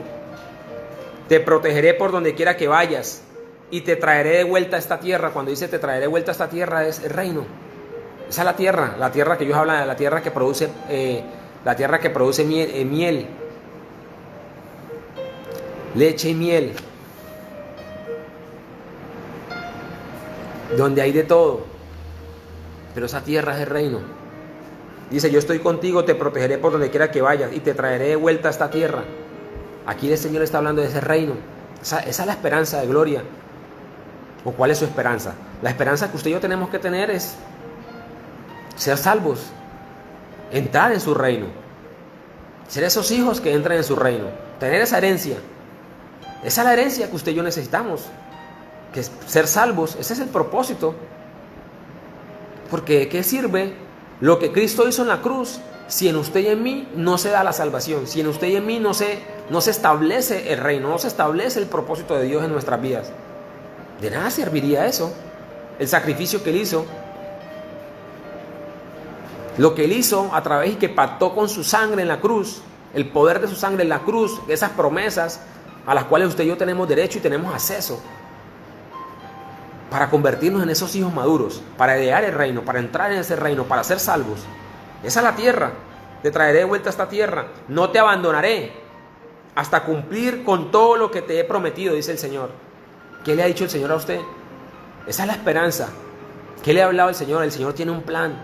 Te protegeré por donde quiera que vayas. Y te traeré de vuelta a esta tierra. Cuando dice te traeré de vuelta a esta tierra, es el reino. Esa es la tierra que ellos hablan de la tierra que produce miel, leche y miel, donde hay de todo. Pero esa tierra es el reino. Dice, yo estoy contigo, te protegeré por donde quiera que vayas y te traeré de vuelta a esta tierra. Aquí el Señor está hablando de ese reino. Esa es la esperanza de gloria. ¿O cuál es su esperanza? La esperanza que usted y yo tenemos que tener es ser salvos, entrar en su reino, ser esos hijos que entran en su reino, tener esa herencia. Esa es la herencia que usted y yo necesitamos, que es ser salvos. Ese es el propósito. Porque ¿de qué sirve lo que Cristo hizo en la cruz si en usted y en mí no se da la salvación? Si en usted y en mí no se establece el reino, no se establece el propósito de Dios en nuestras vidas. De nada serviría eso. El sacrificio que Él hizo, lo que Él hizo a través y que pactó con su sangre en la cruz, el poder de su sangre en la cruz, esas promesas a las cuales usted y yo tenemos derecho y tenemos acceso, para convertirnos en esos hijos maduros, para heredar el reino, para entrar en ese reino, para ser salvos. Esa es la tierra. Te traeré de vuelta a esta tierra. No te abandonaré hasta cumplir con todo lo que te he prometido, dice el Señor. ¿Qué le ha dicho el Señor a usted? Esa es la esperanza. ¿Qué le ha hablado el Señor? El Señor tiene un plan.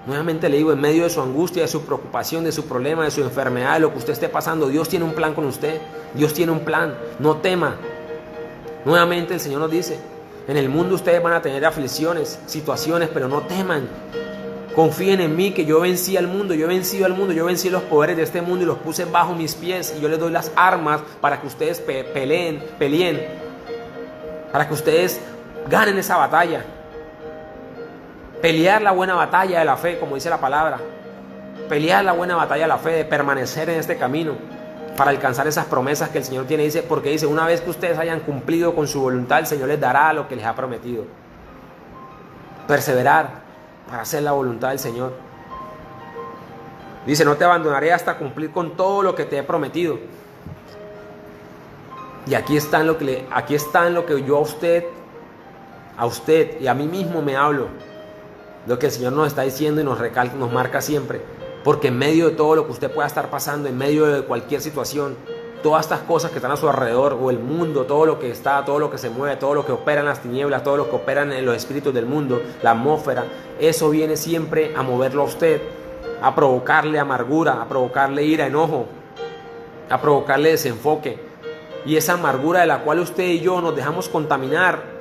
Nuevamente le digo, en medio de su angustia, de su preocupación, de su problema, de su enfermedad, de lo que usted esté pasando, Dios tiene un plan con usted. Dios tiene un plan. No tema. Nuevamente el Señor nos dice, en el mundo ustedes van a tener aflicciones, situaciones, pero no teman. Confíen en mí, que yo vencí al mundo, yo he vencido al mundo, yo vencí los poderes de este mundo y los puse bajo mis pies, y yo les doy las armas para que ustedes peleen, para que ustedes ganen esa batalla. Pelear la buena batalla de la fe, como dice la palabra. Pelear la buena batalla de la fe, de permanecer en este camino para alcanzar esas promesas que el Señor tiene. Dice, porque dice, una vez que ustedes hayan cumplido con su voluntad, el Señor les dará lo que les ha prometido. Perseverar para hacer la voluntad del Señor. Dice, no te abandonaré hasta cumplir con todo lo que te he prometido. Y aquí está en lo que yo a usted y a mí mismo me hablo. Lo que el Señor nos está diciendo y nos recalca, nos marca siempre. Porque en medio de todo lo que usted pueda estar pasando, en medio de cualquier situación, todas estas cosas que están a su alrededor, o el mundo, todo lo que está, todo lo que se mueve, todo lo que opera en las tinieblas, todo lo que opera en los espíritus del mundo, la atmósfera, eso viene siempre a moverlo a usted, a provocarle amargura, a provocarle ira, enojo, a provocarle desenfoque. Y esa amargura de la cual usted y yo nos dejamos contaminar,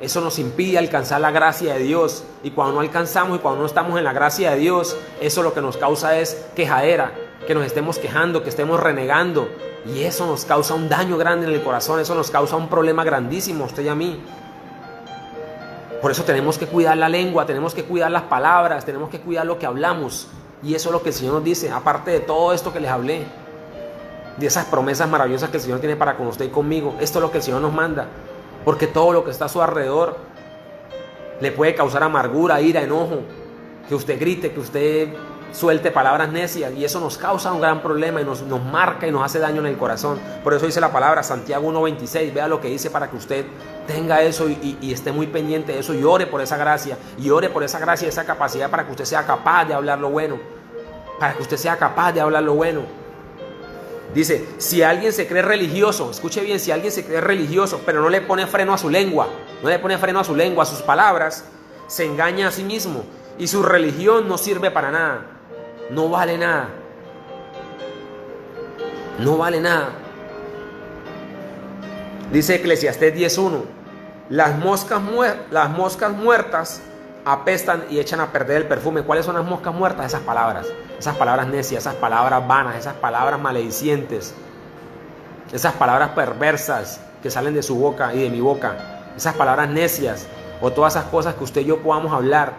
eso nos impide alcanzar la gracia de Dios. Y cuando no alcanzamos y cuando no estamos en la gracia de Dios, eso lo que nos causa es quejadera, que nos estemos quejando, que estemos renegando. Y eso nos causa un daño grande en el corazón, eso nos causa un problema grandísimo a usted y a mí. Por eso tenemos que cuidar la lengua, tenemos que cuidar las palabras, tenemos que cuidar lo que hablamos. Y eso es lo que el Señor nos dice, aparte de todo esto que les hablé, de esas promesas maravillosas que el Señor tiene para con usted y conmigo. Esto es lo que el Señor nos manda. Porque todo lo que está a su alrededor le puede causar amargura, ira, enojo, que usted grite, que usted suelte palabras necias, y eso nos causa un gran problema y nos marca y nos hace daño en el corazón. Por eso dice la palabra, Santiago 1:26, vea lo que dice para que usted tenga eso y esté muy pendiente de eso y ore por esa gracia, y esa capacidad para que usted sea capaz de hablar lo bueno, Dice, si alguien se cree religioso, escuche bien, si alguien se cree religioso, pero no le pone freno a su lengua, a sus palabras, se engaña a sí mismo y su religión no sirve para nada, no vale nada. Dice Eclesiastés 10:1, las moscas muertas apestan y echan a perder el perfume. ¿Cuáles son las moscas muertas? Esas palabras necias, esas palabras vanas, esas palabras maledicientes, esas palabras perversas que salen de su boca y de mi boca, esas palabras necias, o todas esas cosas que usted y yo podamos hablar,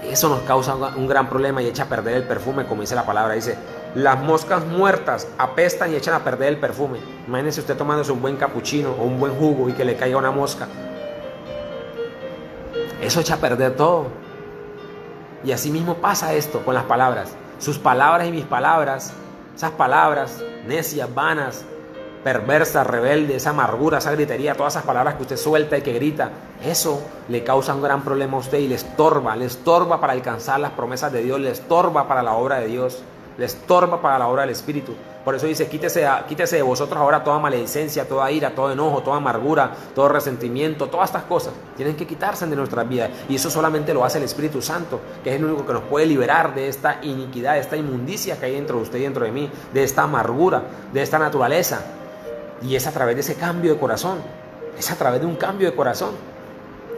Eso nos causa un gran problema y echa a perder el perfume, como dice la palabra. Dice, las moscas muertas apestan y echan a perder el perfume. Imagínese usted tomándose un buen capuchino o un buen jugo y que le caiga una mosca. Eso echa a perder todo. Y así mismo pasa esto con las palabras. Sus palabras y mis palabras, esas palabras necias, vanas, perversa, rebelde, esa amargura, esa gritería, todas esas palabras que usted suelta y que grita, eso le causa un gran problema a usted y le estorba para alcanzar las promesas de Dios, le estorba para la obra de Dios, le estorba para la obra del Espíritu. Por eso dice, quítese de vosotros ahora toda maledicencia, toda ira, todo enojo, toda amargura, todo resentimiento, todas estas cosas tienen que quitarse de nuestras vidas, y eso solamente lo hace el Espíritu Santo, que es el único que nos puede liberar de esta iniquidad, de esta inmundicia que hay dentro de usted y dentro de mí, de esta amargura, de esta naturaleza. Y es a través de ese cambio de corazón, es a través de un cambio de corazón.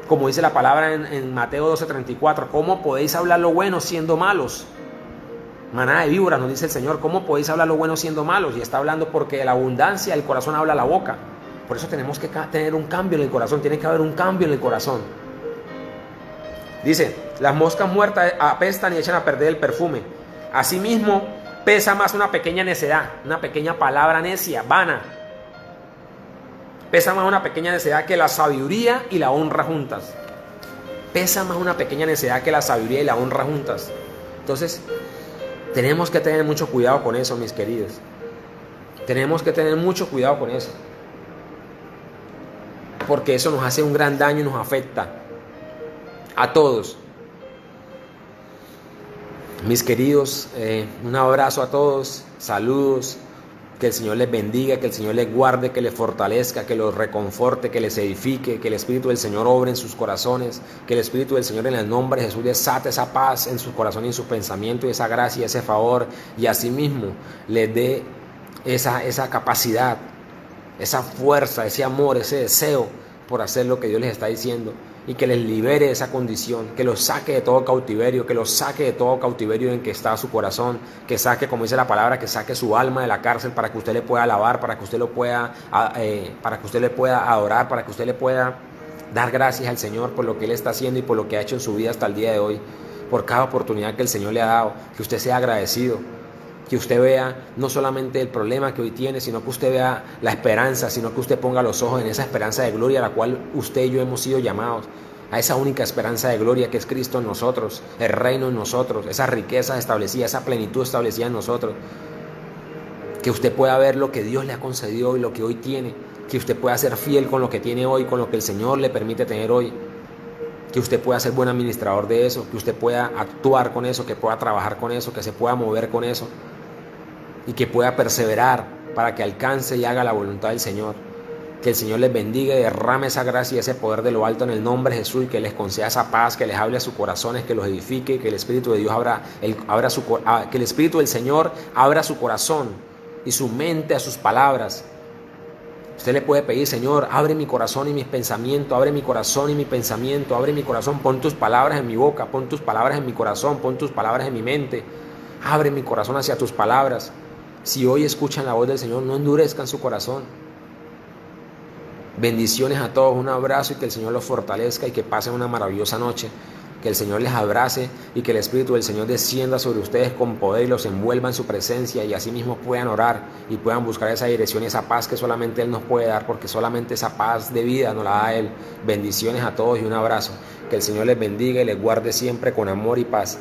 Como dice la palabra en Mateo 12:34, ¿cómo podéis hablar lo bueno siendo malos? Manada de víboras, nos dice el Señor, ¿cómo podéis hablar lo bueno siendo malos? Y está hablando porque de la abundancia del corazón habla la boca. Por eso tenemos que tener un cambio en el corazón, tiene que haber un cambio en el corazón. Dice, las moscas muertas apestan y echan a perder el perfume. Asimismo, pesa más una pequeña necedad, una pequeña palabra necia, vana. Pesa más una pequeña necedad que la sabiduría y la honra juntas. Pesa más una pequeña necedad que la sabiduría y la honra juntas. Entonces, tenemos que tener mucho cuidado con eso, mis queridos. Tenemos que tener mucho cuidado con eso. Porque eso nos hace un gran daño y nos afecta a todos. Mis queridos, un abrazo a todos, saludos. Que el Señor les bendiga, que el Señor les guarde, que les fortalezca, que los reconforte, que les edifique, que el Espíritu del Señor obre en sus corazones, que el Espíritu del Señor en el nombre de Jesús desate esa paz en su corazón y en su pensamiento, y esa gracia y ese favor, y asimismo les dé esa capacidad, esa fuerza, ese amor, ese deseo por hacer lo que Dios les está diciendo, y que les libere de esa condición, que los saque de todo cautiverio, en que está su corazón, que saque, como dice la palabra, que saque su alma de la cárcel para que usted le pueda alabar, para que usted le pueda adorar, para que usted le pueda dar gracias al Señor por lo que Él está haciendo y por lo que ha hecho en su vida hasta el día de hoy, por cada oportunidad que el Señor le ha dado, que usted sea agradecido. Que usted vea no solamente el problema que hoy tiene, sino que usted vea la esperanza, sino que usted ponga los ojos en esa esperanza de gloria a la cual usted y yo hemos sido llamados, a esa única esperanza de gloria que es Cristo en nosotros, el reino en nosotros, esa riqueza establecida, esa plenitud establecida en nosotros. Que usted pueda ver lo que Dios le ha concedido y lo que hoy tiene, que usted pueda ser fiel con lo que tiene hoy, con lo que el Señor le permite tener hoy. Que usted pueda ser buen administrador de eso, que usted pueda actuar con eso, que pueda trabajar con eso, que se pueda mover con eso y que pueda perseverar para que alcance y haga la voluntad del Señor. Que el Señor les bendiga y derrame esa gracia y ese poder de lo alto en el nombre de Jesús, y que les conceda esa paz, que les hable a sus corazones, que los edifique, que el Espíritu de Dios que el Espíritu del Señor abra su corazón y su mente a sus palabras. Usted le puede pedir, Señor, abre mi corazón y mis pensamientos, abre mi corazón y mi pensamiento, abre mi corazón, pon tus palabras en mi boca, pon tus palabras en mi corazón, pon tus palabras en mi mente, abre mi corazón hacia tus palabras. Si hoy escuchan la voz del Señor, no endurezcan su corazón. Bendiciones a todos, un abrazo, y que el Señor los fortalezca y que pasen una maravillosa noche. Que el Señor les abrace y que el Espíritu del Señor descienda sobre ustedes con poder y los envuelva en su presencia, y así mismo puedan orar y puedan buscar esa dirección y esa paz que solamente Él nos puede dar, porque solamente esa paz de vida nos la da Él. Bendiciones a todos y un abrazo. Que el Señor les bendiga y les guarde siempre con amor y paz.